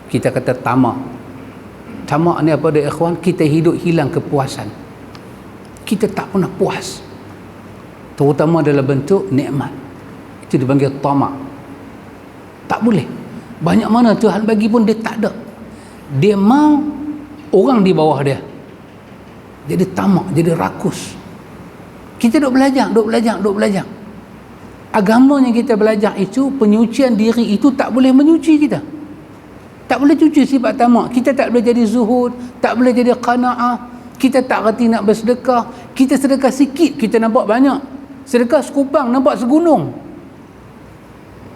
Kita kata tamak. Tamak ni apa dia ikhwan? Kita hidup hilang kepuasan. Kita tak pernah puas, terutama dalam bentuk nikmat. Itu dipanggil tamak. Tak boleh. Banyak mana Tuhan bagi pun dia tak ada. Dia mau orang di bawah dia. Jadi tamak, jadi rakus. Kita duk belajar. Agama yang kita belajar itu, penyucian diri itu tak boleh menyuci kita. Tak boleh cuci sifat tamak. Kita tak boleh jadi zuhud, tak boleh jadi qanaah. Kita tak reti nak bersedekah. Kita sedekah sikit, kita nampak banyak. Sedekah sekupang, nampak segunung.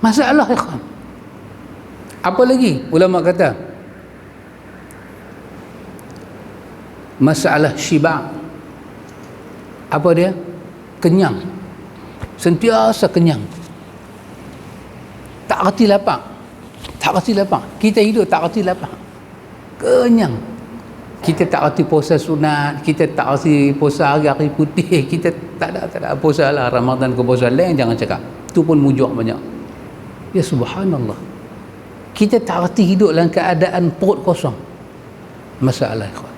Masalah ikhwan. Apa lagi ulama kata? Masalah syiba'. Apa dia? Kenyang. Sentiasa kenyang. Tak reti lapar. Kita hidup tak reti lapar. Kenyang. Kita tak reti puasa sunat, kita tak reti puasa hari putih, kita tak ada puasa lah Ramadan ke puasa lain, jangan cakap. Tu pun mujuk banyak. Ya subhanallah. Kita tak reti hidup dalam keadaan perut kosong. Masalah ikhwan.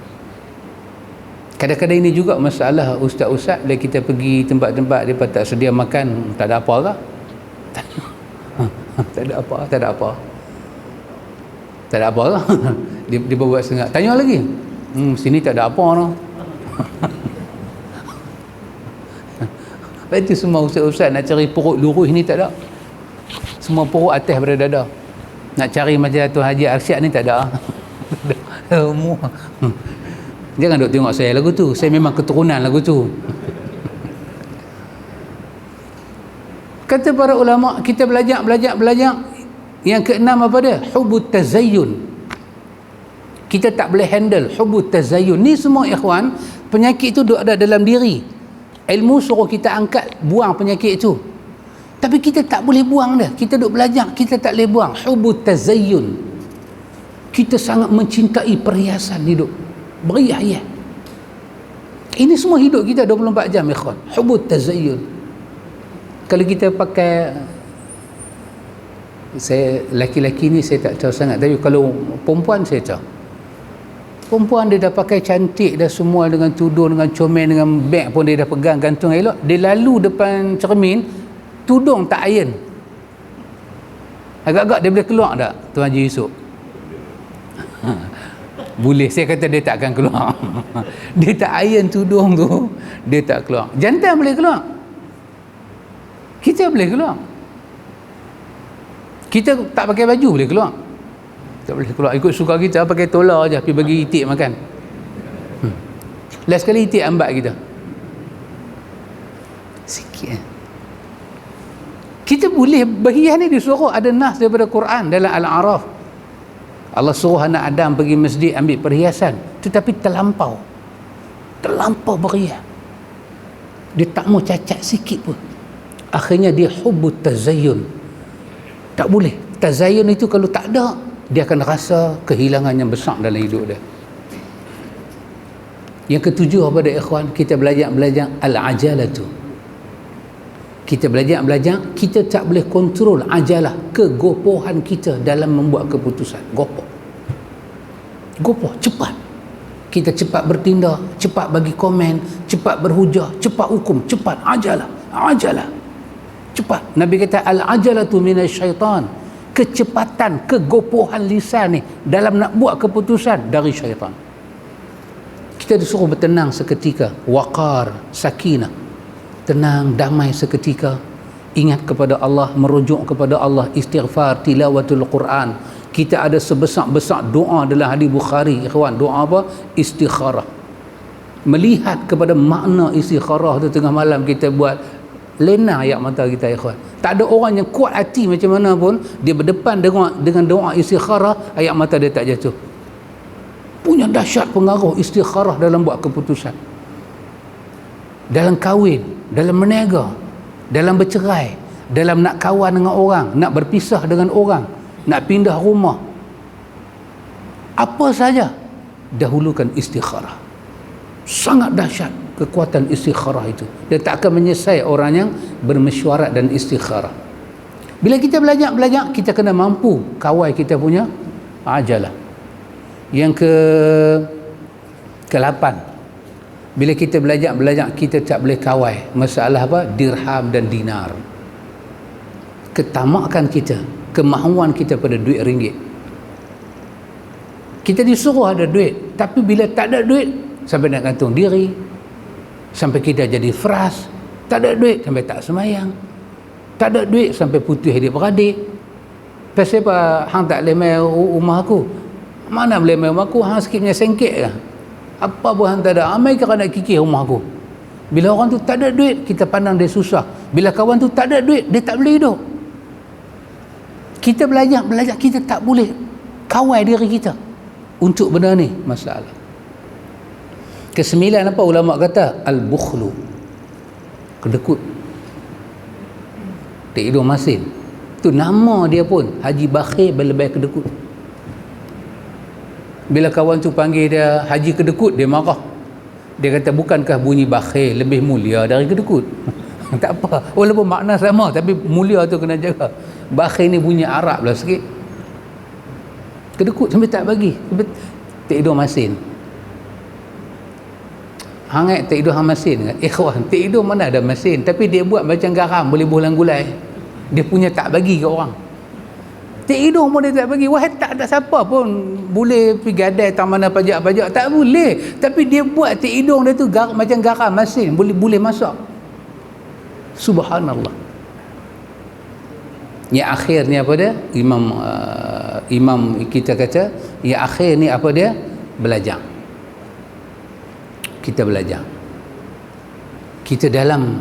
Kadang-kadang ini juga masalah ustaz-ustaz, bila kita pergi tempat-tempat dia tak sedia makan, tak ada apa ke? Tak ada apa. Tak ada apa lah. Dia buat setengah. Tanya lagi. Sini tak ada apa no. Lepas tu semua ustaz-ustaz nak cari perut lurus ni tak ada. Semua perut atas pada dada. Nak cari macam Tuan Haji Arsyad ni tak ada. Semua. Jangan duk tengok saya lagu tu. Saya memang keturunan lagu tu. Kata para ulama, kita belajar. Yang keenam apa dia? Hubut tazayyun. Kita tak boleh handle hubut tazayyun. Ni semua ikhwan, penyakit tu ada dalam diri. Ilmu suruh kita angkat, buang penyakit tu. Tapi kita tak boleh buang dah. Kita duk belajar, kita tak boleh buang. Hubut tazayyun. Kita sangat mencintai perhiasan hidup. Beriah-iah. Ini semua hidup kita 24 jam ikhwan. Hubut tazayyun. Kalau kita pakai, saya laki-laki ni saya tak tahu sangat, tapi kalau perempuan saya tahu. Perempuan dia dah pakai cantik dah semua, dengan tudung, dengan comel, dengan beg pun dia dah pegang gantung elok. Dia lalu depan cermin, tudung tak iron. Agak-agak dia boleh keluar tak Tuan Haji Yusof? Boleh, saya kata dia tak akan keluar. Dia tak iron tudung tu, dia tak keluar. Jantan boleh keluar, kita boleh keluar. Kita tak pakai baju boleh keluar. Tak boleh keluar, ikut suka kita, pakai tola aja, pergi bagi itik makan. Last kali itik ambat kita sikit. Kita boleh berhias ni disuruh, ada nas daripada Quran dalam Al-A'raf. Allah suruh anak Adam pergi masjid ambil perhiasan, tetapi terlampau berhias. Dia tak mau cacat sikit pun. Akhirnya dia hubut tazayyun. Tak boleh. Tazayyun itu kalau tak ada, dia akan rasa kehilangan yang besar dalam hidup dia. Yang ketujuh apa dia ikhwan? Kita belajar al-ajalatu. Kita belajar, kita tak boleh kontrol ajalah, kegopohan kita dalam membuat keputusan. Gopoh, cepat. Kita cepat bertindak, cepat bagi komen, cepat berhujah, cepat hukum, cepat ajalah. Cepat. Nabi kata al-ajalatu minasyaitan. Kecepatan, kegopohan lisan ni dalam nak buat keputusan dari syaitan. Kita disuruh bertenang seketika, waqar, sakinah, tenang, damai seketika. ingat kepada Allah, merujuk kepada Allah, istighfar, tilawatul Quran. Kita ada sebesar-besar doa dalam hadis Bukhari, ikhwan. Doa apa? Istikharah. Melihat kepada makna istikharah tu tengah malam kita buat, lena ayat mata kita, ikhwan. Tak ada orang yang kuat hati macam mana pun, dia berdepan dengan doa istikharah, ayat mata dia tak jatuh. Punya dahsyat pengaruh istikharah dalam buat keputusan, dalam kahwin, dalam berniaga, dalam bercerai, dalam nak kawan dengan orang, nak berpisah dengan orang, nak pindah rumah, apa saja, dahulukan istikharah. Sangat dahsyat kekuatan istikharah itu. Dia tak akan menyesai orang yang bermesyuarat dan istikharah. Bila kita belajar, kita kena mampu kawal kita punya ajalah. Yang ke-8, bila kita belajar, kita tak boleh kawal masalah apa? Dirham dan dinar. Ketamakan kita, kemahuan kita pada duit ringgit. Kita disuruh ada duit, tapi bila tak ada duit, sampai nak gantung diri, sampai kita jadi frust. Tak ada duit sampai tak semayang, tak ada duit sampai putus adik-beradik. Pasal apa hang tak boleh mai rumah aku? Mana boleh mai rumah aku? Hang sikitnya sengkit ke? Apa pun hang tak ada, amai ke nak kikir rumah aku? Bila orang tu tak ada duit, kita pandang dia susah. Bila kawan tu tak ada duit, dia tak boleh hidup. Kita belajar, kita tak boleh kawal diri kita untuk benda ni, masalah. Kesembilan, apa ulama kata? Al-bukhlu, kedekut. Tak hidup masin. Tu nama dia pun, haji bakhil berlebih kedekut. Bila kawan tu panggil dia haji kedekut, dia marah. Dia kata, bukankah bunyi bakhil lebih mulia dari kedekut? Tak apa, walaupun makna sama, tapi mulia tu kena jaga. Bakhil ni bunyi Arab lah sikit. Kedekut sampai tak bagi, sampai tak hidup masin. Hangat tak hidup masin kan? Ikhwan, tak hidup mana ada masin, tapi dia buat macam garam, boleh bulan gulai. Dia punya tak bagi ke orang. Tak hidup pun dia tak bagi. Wah, tak ada siapa pun boleh pergi gadai taman pajak-pajak, tak boleh. Tapi dia buat tak hidung dia tu macam garam masin, boleh masak. Subhanallah. Yang akhir ni apa dia? Imam kita kata, yang akhir ni apa dia? Belajar. Kita belajar. Kita dalam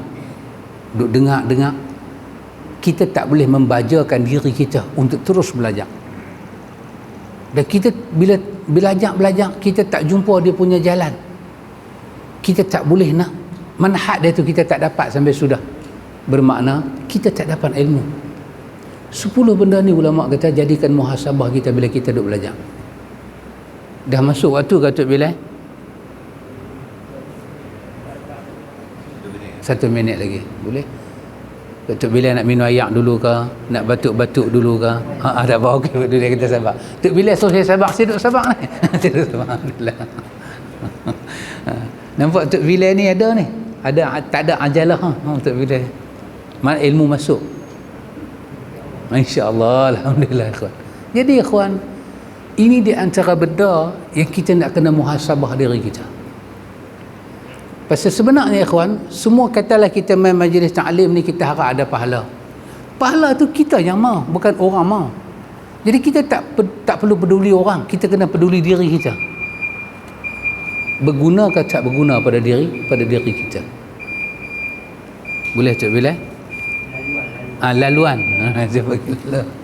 duk dengar, kita tak boleh membajakan diri kita untuk terus belajar. Dan kita bila belajar, kita tak jumpa dia punya jalan. Kita tak boleh nak manhaj dia tu kita tak dapat sampai sudah. Bermakna kita tak dapat ilmu. 10 benda ni ulama kata jadikan muhasabah kita bila kita duk belajar. Dah masuk waktu ke Tok Bilal? 1 minit lagi, boleh? Tok Bilal nak minum ayak dulu ke? Nak batuk-batuk dulu ke? Tak apa, okey, dia kata sabar. Tok Bilal suruh saya sabar, saya duduk sabar ni. Duduk sabar, alhamdulillah. Nampak Tok Bilal ni ada ni? Tak ada ajalah Tok Bilal. Mana ilmu masuk. Insya-Allah, alhamdulillah ikhwan. Jadi ikhwan, ini di antara benda yang kita nak kena muhasabah diri kita. Pasal sebenarnya ikhwan, semua katalah kita main majlis ta'lim ni kita harap ada pahala. Pahala tu kita yang mau, bukan orang mau. Jadi kita tak perlu peduli orang, kita kena peduli diri kita. Berguna ke tak berguna pada diri kita. Boleh Cik Bilal? Laluan. Saya bagi laluan.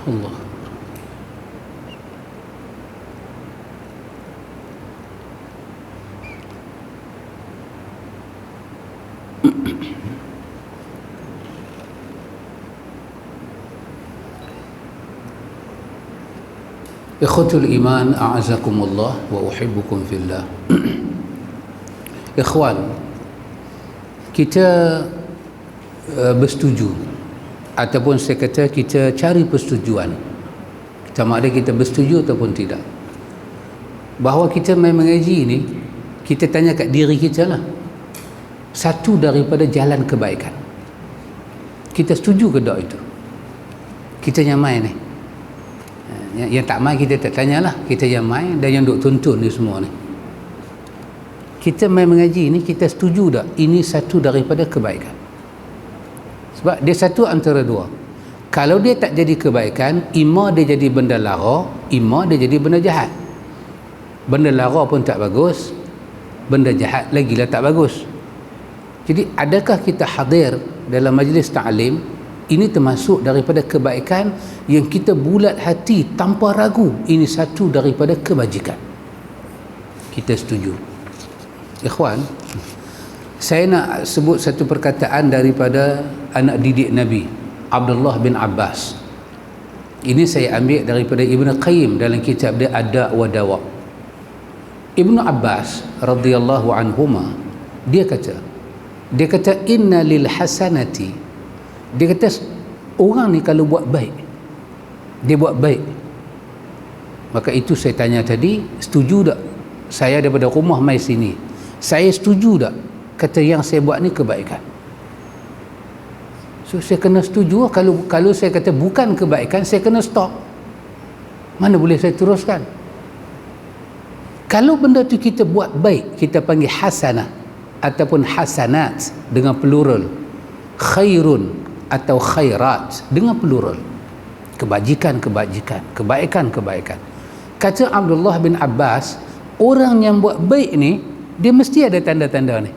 Allah. Ikhwatul iman, a'azakumullah wa uhibbukum fillah. Ikhwan, kita bersetuju ataupun saya kata kita cari persetujuan, sama ada kita bersetuju ataupun tidak, bahawa kita main mengaji ni, kita tanya kat diri kita lah, satu daripada jalan kebaikan. Kita setuju ke tak itu? Kita yang main ni, yang tak main kita tak tanyalah, kita yang main dan yang duk tonton ni semua ni, kita main mengaji ni, kita setuju tak ini satu daripada kebaikan? Sebab dia satu antara dua. Kalau dia tak jadi kebaikan, ima dia jadi benda lara, ima dia jadi benda jahat. Benda lara pun tak bagus, benda jahat lagi lah tak bagus. Jadi adakah kita hadir dalam majlis ta'lim? Ini termasuk daripada kebaikan yang kita bulat hati tanpa ragu, ini satu daripada kebajikan. Kita setuju. Ikhwan, saya nak sebut satu perkataan daripada anak didik Nabi, Abdullah bin Abbas. Ini saya ambil daripada Ibn Qayyim dalam kitab dia Ada' wa Dawa. Ibn Abbas radhiyallahu anhuma, dia kata inna lil hasanati, dia kata orang ni kalau buat baik, dia buat baik, maka itu saya tanya tadi, setuju tak saya daripada rumah mai sini, saya setuju tak kata yang saya buat ni kebaikan? So saya kena setuju. Kalau saya kata bukan kebaikan, saya kena stop. Mana boleh saya teruskan? Kalau benda tu kita buat baik, kita panggil hasanah ataupun hasanat dengan plural, khairun atau khairat dengan plural, kebajikan, kebaikan. Kata Abdullah bin Abbas, orang yang buat baik ni, dia mesti ada tanda-tanda ni.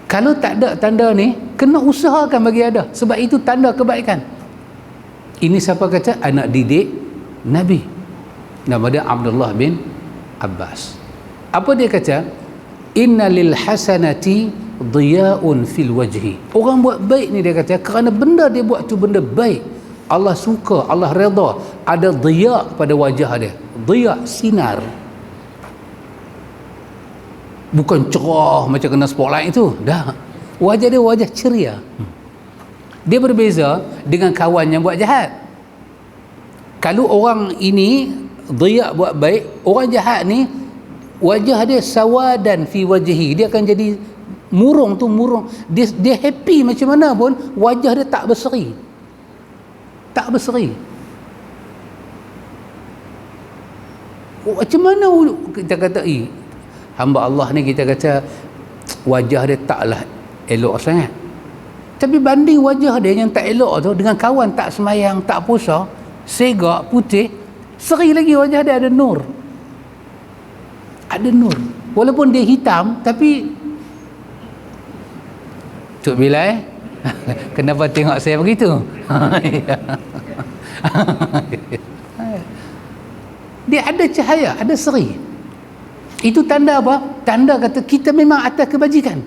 Kalau tak ada tanda ni, kena usahakan bagi ada, sebab itu tanda kebaikan. Ini siapa kata? Anak didik Nabi, nama dia Abdullah bin Abbas. Apa dia kata? Inna lil hasanati diya'un fil wajhi. Orang buat baik ni, dia kata, kerana benda dia buat tu benda baik, Allah suka, Allah redha, ada diya' pada wajah dia. Diya', sinar, bukan cerah macam kena spotlight tu dah. Wajah dia wajah ceria. Dia berbeza dengan kawan yang buat jahat. Kalau orang ini diya' buat baik, orang jahat ni wajah dia sawadan fi wajhi, dia akan jadi murung tu, murung. Dia happy macam mana pun, wajah dia tak berseri. Macam mana kita kata hamba Allah ni, kita kata wajah dia taklah elok sangat, Tapi banding wajah dia yang tak elok tu dengan kawan tak semayang, tak puasa, segak, putih, seri lagi wajah dia ada nur. Ada nur. Walaupun dia hitam, tapi Cuk Bilal, kenapa tengok saya begitu? Dia ada cahaya, ada seri. Itu tanda apa? Tanda kata kita memang atas kebajikan.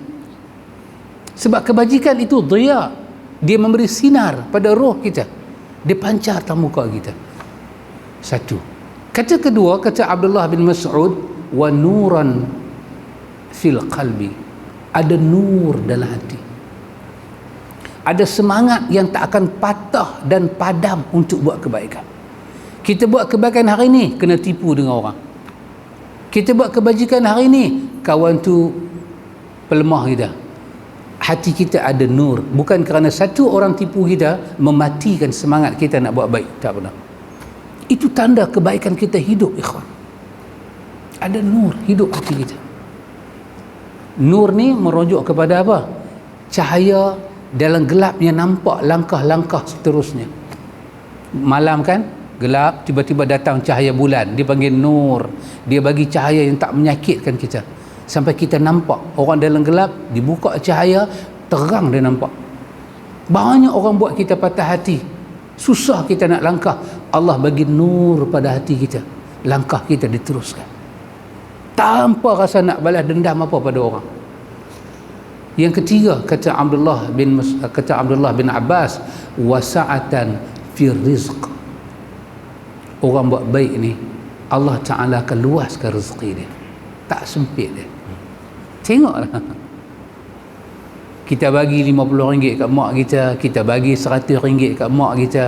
Sebab kebajikan itu dhiya, dia memberi sinar pada roh kita, dia pancar atas muka kita. Satu. Kata kedua, kata Abdullah bin Mas'ud, wa nuran fil qalbi, ada nur dalam hati, ada semangat yang tak akan patah dan padam untuk buat kebaikan. Kita buat kebaikan hari ni kena tipu dengan orang, kita buat kebajikan hari ni kawan tu pelemah kita, hati kita ada nur. Bukan kerana satu orang tipu kita mematikan semangat kita nak buat baik, tak pernah. Itu tanda kebaikan kita hidup, ikhwan. Ada nur hidup hati kita. Nur ni merujuk kepada apa? Cahaya dalam gelap yang nampak langkah-langkah seterusnya. Malam kan gelap, tiba-tiba datang cahaya bulan, dia panggil nur. Dia bagi cahaya yang tak menyakitkan kita, sampai kita nampak. Orang dalam gelap dibuka cahaya, terang dia nampak. Banyak orang buat kita patah hati, susah kita nak langkah, Allah bagi nur pada hati kita, langkah kita diteruskan tanpa rasa nak balas dendam apa pada orang. Yang ketiga, kata Abdullah bin Abbas, wasa'atan fi rizq, orang buat baik ni Allah Ta'ala akan luaskan rezeki dia, tak sempit dia. Tengoklah, kita bagi RM50 kat mak kita, kita bagi RM100 kat mak kita,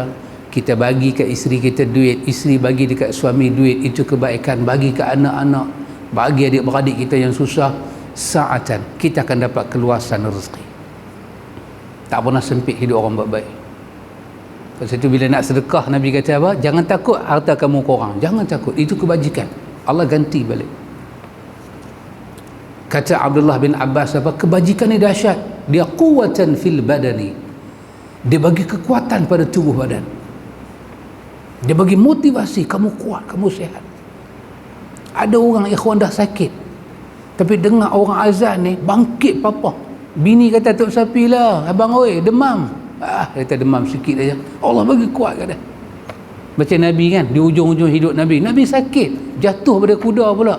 kita bagi kat isteri kita duit, isteri bagi dekat suami duit, itu kebaikan. Bagi kat anak-anak, bagi adik-beradik kita yang susah, sa'atan, kita akan dapat keluasan rezeki. Tak pernah sempit hidup orang buat baik. Lepas itu bila nak sedekah, Nabi kata apa? Jangan takut harta kamu kurang, jangan takut, itu kebajikan, Allah ganti balik. Kata Abdullah bin Abbas apa? Kebajikan ni dahsyat, dia quwwatan fil badani, dia bagi kekuatan pada tubuh badan, dia bagi motivasi, kamu kuat, kamu sihat. Ada orang ikhwan dah sakit, tapi dengar orang azan ni bangkit papa. Bini kata tak sapilah abang, oi demam. Kata demam sikit aja, Allah bagi kuat kat dia. Macam Nabi kan, di ujung-ujung hidup Nabi sakit, jatuh pada kuda pula,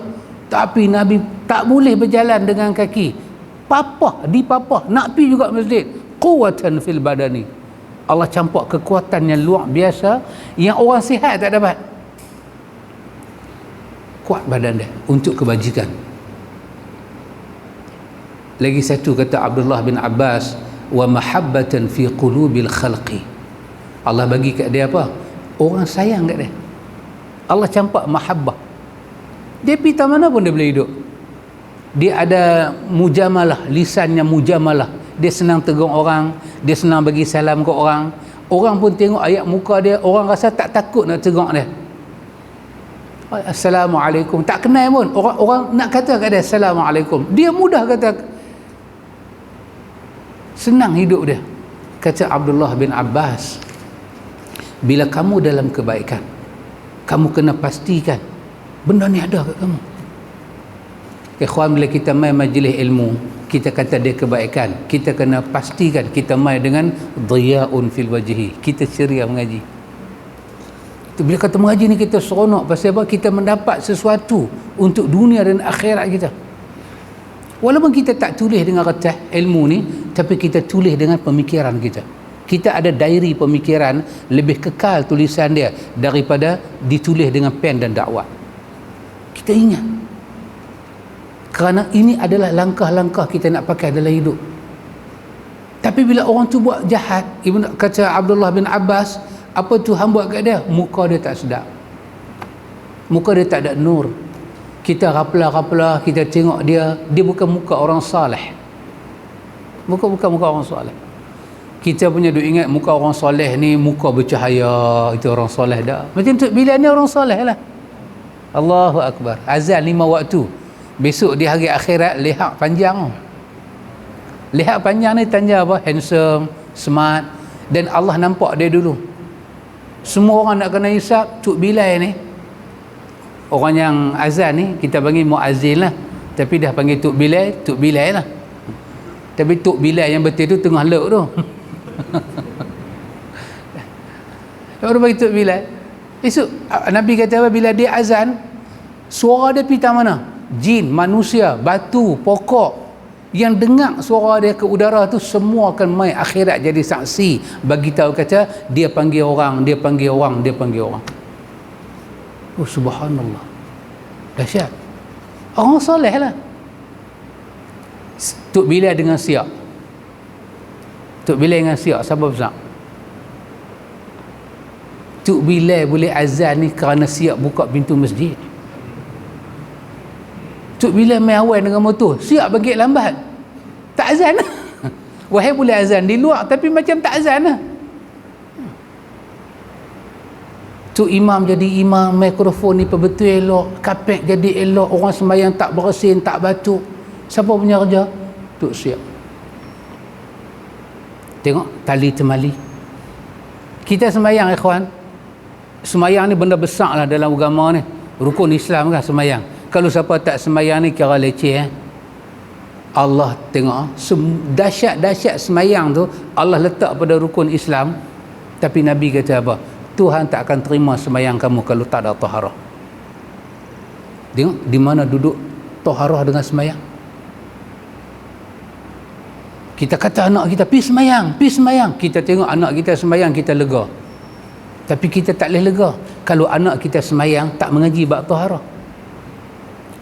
tapi Nabi tak boleh berjalan dengan kaki, dipapah nak pi juga masjid. Quwwatan fil badani, Allah campak kekuatan yang luar biasa yang orang sihat tak dapat. Kuat badan dia untuk kebajikan. Lagi satu, kata Abdullah bin Abbas, wa mahabbatan fi qulubil khalqi, Allah bagi kat dia apa? Orang sayang kat dia. Allah campak mahabbah. Dia pergi tak mana pun dia boleh hidup. Dia ada mujamalah, lisannya mujamalah, dia senang tegur orang, dia senang bagi salam ke orang. Orang pun tengok ayat muka dia, orang rasa tak takut nak tegur dia. Assalamualaikum, tak kenal pun, orang nak kata kat dia Assalamualaikum, dia mudah kata, senang hidup dia. Kata Abdullah bin Abbas, bila kamu dalam kebaikan, kamu kena pastikan benda ni ada kat kamu. Ikhwan, bila kita mai majlis ilmu, kita kata dia kebaikan, kita kena pastikan kita mai dengan dhiyaun fil wajhi, kita ceria mengaji. Bila kata mengaji ni kita seronok, pasal apa? Kita mendapat sesuatu untuk dunia dan akhirat kita. Walaupun kita tak tulis dengan kertas ilmu ni, tapi kita tulis dengan pemikiran kita. Kita ada diary pemikiran, lebih kekal tulisan dia daripada ditulis dengan pen dan dakwah. Kita ingat, kerana ini adalah langkah-langkah kita nak pakai dalam hidup. Tapi bila orang tu buat jahat, kata Abdullah bin Abbas, apa Tuhan buat kat dia? Muka dia tak sedap, muka dia tak ada nur. Kita raplah, kita tengok dia bukan muka orang saleh, bukan muka orang saleh. Kita punya duk ingat muka orang soleh ni muka bercahaya, itu orang soleh dah. Macam tu bila ni orang soleh lah. Allahu Akbar, azan 5 waktu, besok di hari akhirat lehat panjang. Lihat panjang ni tanya apa? Handsome, smart, dan Allah nampak dia dulu. Semua orang nak kena hisap. Tuk Bilal ni, orang yang azan ni kita panggil muazzin lah, tapi dah panggil Tuk Bilal lah. Tapi Tuk Bilal yang betul tu tengah lek tu. Orang bagi Tuk Bilal. Esok Nabi kata apa? Bila dia azan, suara dia pergi mana? Jin, manusia, batu, pokok yang dengar suara dia ke udara tu semua akan mai akhirat jadi saksi, bagi tahu kata dia panggil orang, dia panggil orang, dia panggil orang. Oh subhanallah, dahsyat. Orang soleh lah. Tuk Bilal dengan siap, Tuk Bilal dengan siap, siapa besar? Tuk Bilal boleh azan ni kerana siap buka pintu masjid. Tuk Bilal main awal dengan motor, siap bagi lambat, tak azan. Wahai boleh azan di luar tapi macam tak azan lah. Tu imam jadi imam, mikrofon ni betul elok, kapek jadi elok, orang sembahyang tak bersin, tak batuk. Siapa punya kerja? Tuk siap. Tengok tali temali. Kita sembahyang ikhwan, sembahyang ni benda besar lah dalam agama ni, rukun Islam kan sembahyang. Kalau siapa tak sembahyang ni kira leceh. Allah tengok dahsyat-dahsyat sembahyang tu Allah letak pada rukun Islam, tapi Nabi kata apa? Tuhan tak akan terima sembahyang kamu kalau tak ada taharah. Tengok di mana duduk taharah dengan sembahyang. Kita kata anak kita pergi sembahyang, kita tengok anak kita sembahyang, kita lega. Tapi kita tak boleh lega kalau anak kita sembahyang tak mengaji bab taharah.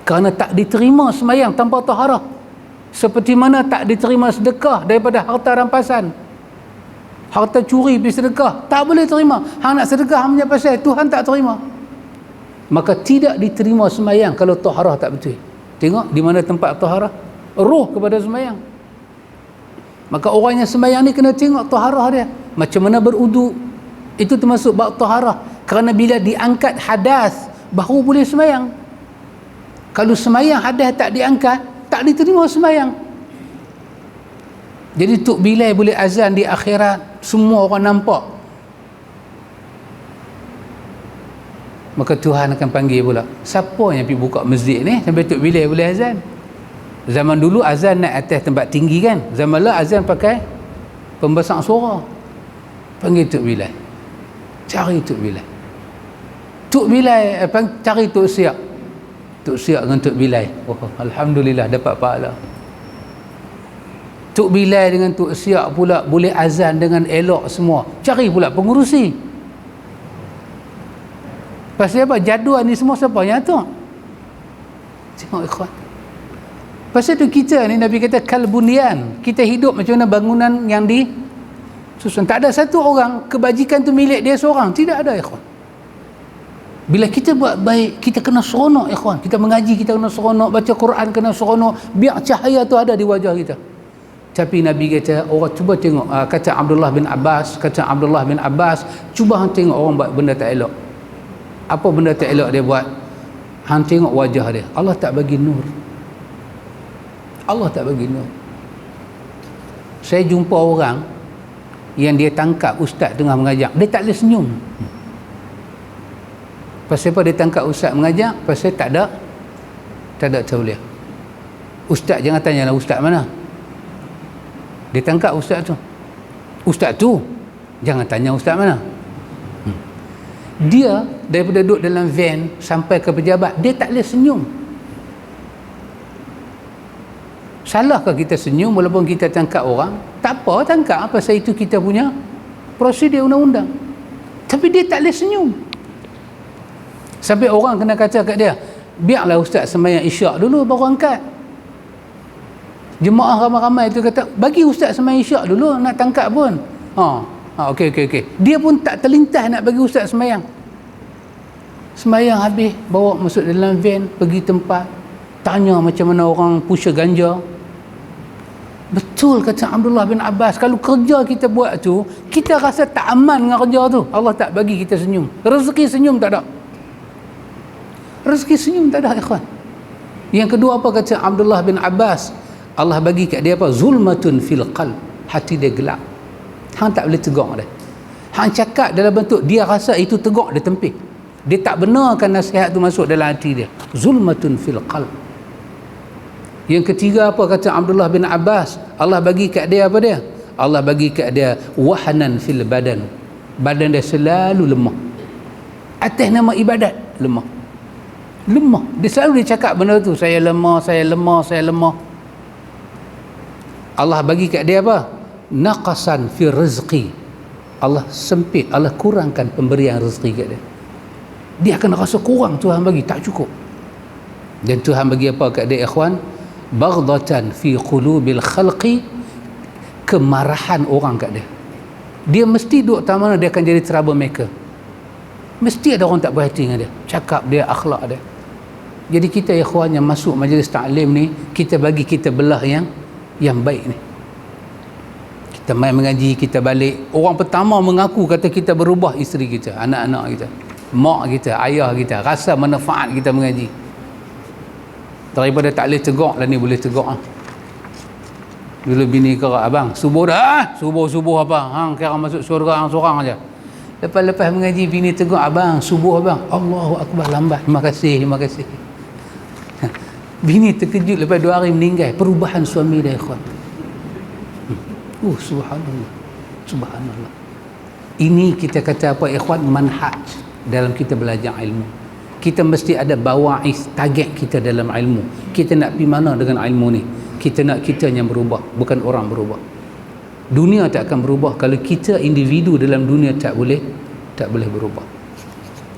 Kerana tak diterima sembahyang tanpa taharah. Seperti mana tak diterima sedekah daripada harta rampasan. Harta curi pergi sedekah, tak boleh terima. Hang nak sedekah hang punya pasal, Tuhan tak terima. Maka tidak diterima sembahyang kalau taharah tak betul. Tengok di mana tempat taharah? Roh kepada sembahyang. Maka orang yang sembahyang ni kena tengok taharah dia. Macam mana beruduk, itu termasuk bab taharah. Kerana bila diangkat hadas baru boleh sembahyang. Kalau sembahyang hadas tak diangkat, tak diterima sembahyang. Jadi Tuk Bilal boleh azan di akhirat, semua orang nampak. Maka Tuhan akan panggil pula, siapa yang pergi buka masjid ni sampai Tuk Bilal boleh azan? Zaman dulu azan naik atas tempat tinggi kan, zaman lah azan pakai pembesar suara. Panggil Tuk Bilal, cari Tuk Bilal. Tuk Bilal cari Tuk Siap. Tuk Siap dengan Tuk Bilal, oh alhamdulillah dapat pahala. Tuk Bilal dengan Tuk Siap pula boleh azan dengan elok semua. Cari pula pengurusi. Pasal apa? Jadual ni semua siapa yang atur? Tengok ikhwan. Pasal tu kita ni Nabi kata kalbunian. Kita hidup macam mana bangunan yang disusun. Tak ada satu orang kebajikan tu milik dia seorang. Tidak ada ikhwan. Bila kita buat baik, kita kena seronok ikhwan. Kita mengaji, kita kena seronok. Baca Quran kena seronok. Biar cahaya tu ada di wajah kita. Tapi Nabi kata, orang cuba tengok, kata Abdullah bin Abbas, cuba hang tengok orang buat benda tak elok. Apa benda tak elok dia buat? Hang tengok wajah dia. Allah tak bagi nur. Allah tak bagi nur. Saya jumpa orang yang dia tangkap ustaz tengah mengajar, dia tak boleh senyum. Pasal apa dia tangkap ustaz mengajar? Pasal tak ada tauliah. Ustaz jangan tanyalah ustaz mana. Dia tangkap ustaz tu. Ustaz tu jangan tanya ustaz mana. Dia daripada duduk dalam van sampai ke pejabat, dia tak boleh senyum. Salahkah kita senyum walaupun kita tangkap orang? Tak apa, tangkap. Pasal itu kita punya prosedur undang-undang. Tapi dia tak boleh senyum. Sampai orang kena kata kat dia, biarlah ustaz sembahyang isyak dulu baru angkat. Jemaah ramai-ramai tu kata, bagi ustaz sembahyang isyak dulu, nak tangkap pun. Okey. Dia pun tak terlintas nak bagi ustaz sembahyang. Sembahyang habis, bawa masuk dalam van, pergi tempat, tanya macam mana orang pusha ganja. Betul kata Abdullah bin Abbas, kalau kerja kita buat tu, kita rasa tak aman dengan kerja tu. Allah tak bagi kita senyum. Rezeki senyum tak ada. Rezeki senyum tak ada ikhwan. Yang kedua apa kata Abdullah bin Abbas? Allah bagi kat dia apa? Zulmatun fil qalb, hati dia gelap. Hang tak boleh tegur dia. Hang cakap dalam bentuk dia rasa itu tegur, dia tempik. Dia tak benarkan nasihat tu masuk dalam hati dia. Zulmatun fil qalb. Yang ketiga apa kata Abdullah bin Abbas? Allah bagi kat dia apa dia? Allah bagi kat dia wahanan fil badan. Badan dia selalu lemah. Atas nama ibadat, lemah. Lemah. Dia selalu dia cakap benda tu, saya lemah, saya lemah, saya lemah. Allah bagi kat dia apa? Naqasan fi rizqi. Allah sempit, Allah kurangkan pemberian rezeki kat dia. Dia akan rasa kurang, Tuhan bagi tak cukup. Dan Tuhan bagi apa kat dia ikhwan? Baghdatan fi qulubil khalqi, kemarahan orang kat dia. Dia mesti duduk tak mana dia akan jadi troublemaker. Mesti ada orang tak berhati dengan dia, cakap dia, akhlak dia. Jadi kita ikhwan yang masuk majlis ta'lim ni, kita bagi kita belah yang baik ni. Kita main mengaji, kita balik, orang pertama mengaku kata kita berubah isteri kita, anak-anak kita, mak kita, ayah kita, rasa manfaat kita mengaji. Daripada tak boleh tegur lah ni boleh tegur. Dulu bini kata, abang subuh dah, subuh apa, hang kira masuk syurga hang seorang aja. Lepas mengaji bini tegur, abang subuh abang, Allahu Akbar, lambat, terima kasih. Bini terkejut, lepas 2 hari meninggal. Perubahan suami dia ikhwan. Subhanallah. Ini kita kata apa ikhwan? Manhaj dalam kita belajar ilmu. Kita mesti ada bawa'is, target kita dalam ilmu. Kita nak pergi mana dengan ilmu ni? Kita nak kita yang berubah, bukan orang berubah. Dunia tak akan berubah kalau kita individu dalam dunia tak boleh berubah.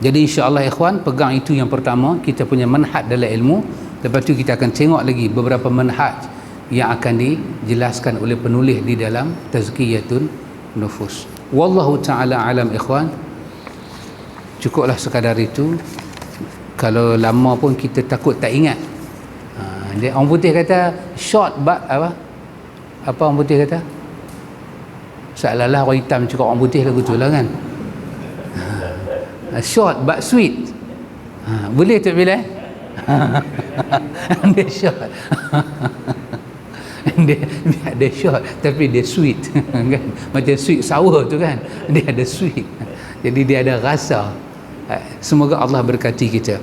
Jadi insya-Allah ikhwan, pegang itu yang pertama, kita punya manhaj dalam ilmu. Lepas tu kita akan tengok lagi beberapa manhaj yang akan dijelaskan oleh penulis di dalam Tazkiyatun Nufus. Wallahu ta'ala alam ikhwan. Cukuplah sekadar itu. Kalau lama pun kita takut tak ingat. Orang putih kata short but apa orang putih kata? Seolah-olah orang hitam cakap orang putih lagu tu lah kan. Short but sweet. Boleh tak bila? Dia short. dia short tapi dia sweet kan? Macam sweet sour tu kan, dia ada sweet, jadi dia ada rasa. Semoga Allah berkati kita.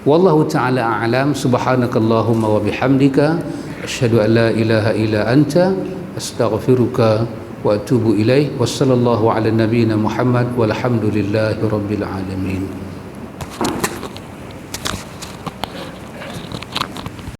Wallahu ta'ala a'lam. Subhanakallahumma wa bihamdika asyhadu an la ilaha illa anta astaghfiruka wa atubu ilaih. Wassallallahu ala nabiyyina Muhammad walhamdulillahi rabbil alamin.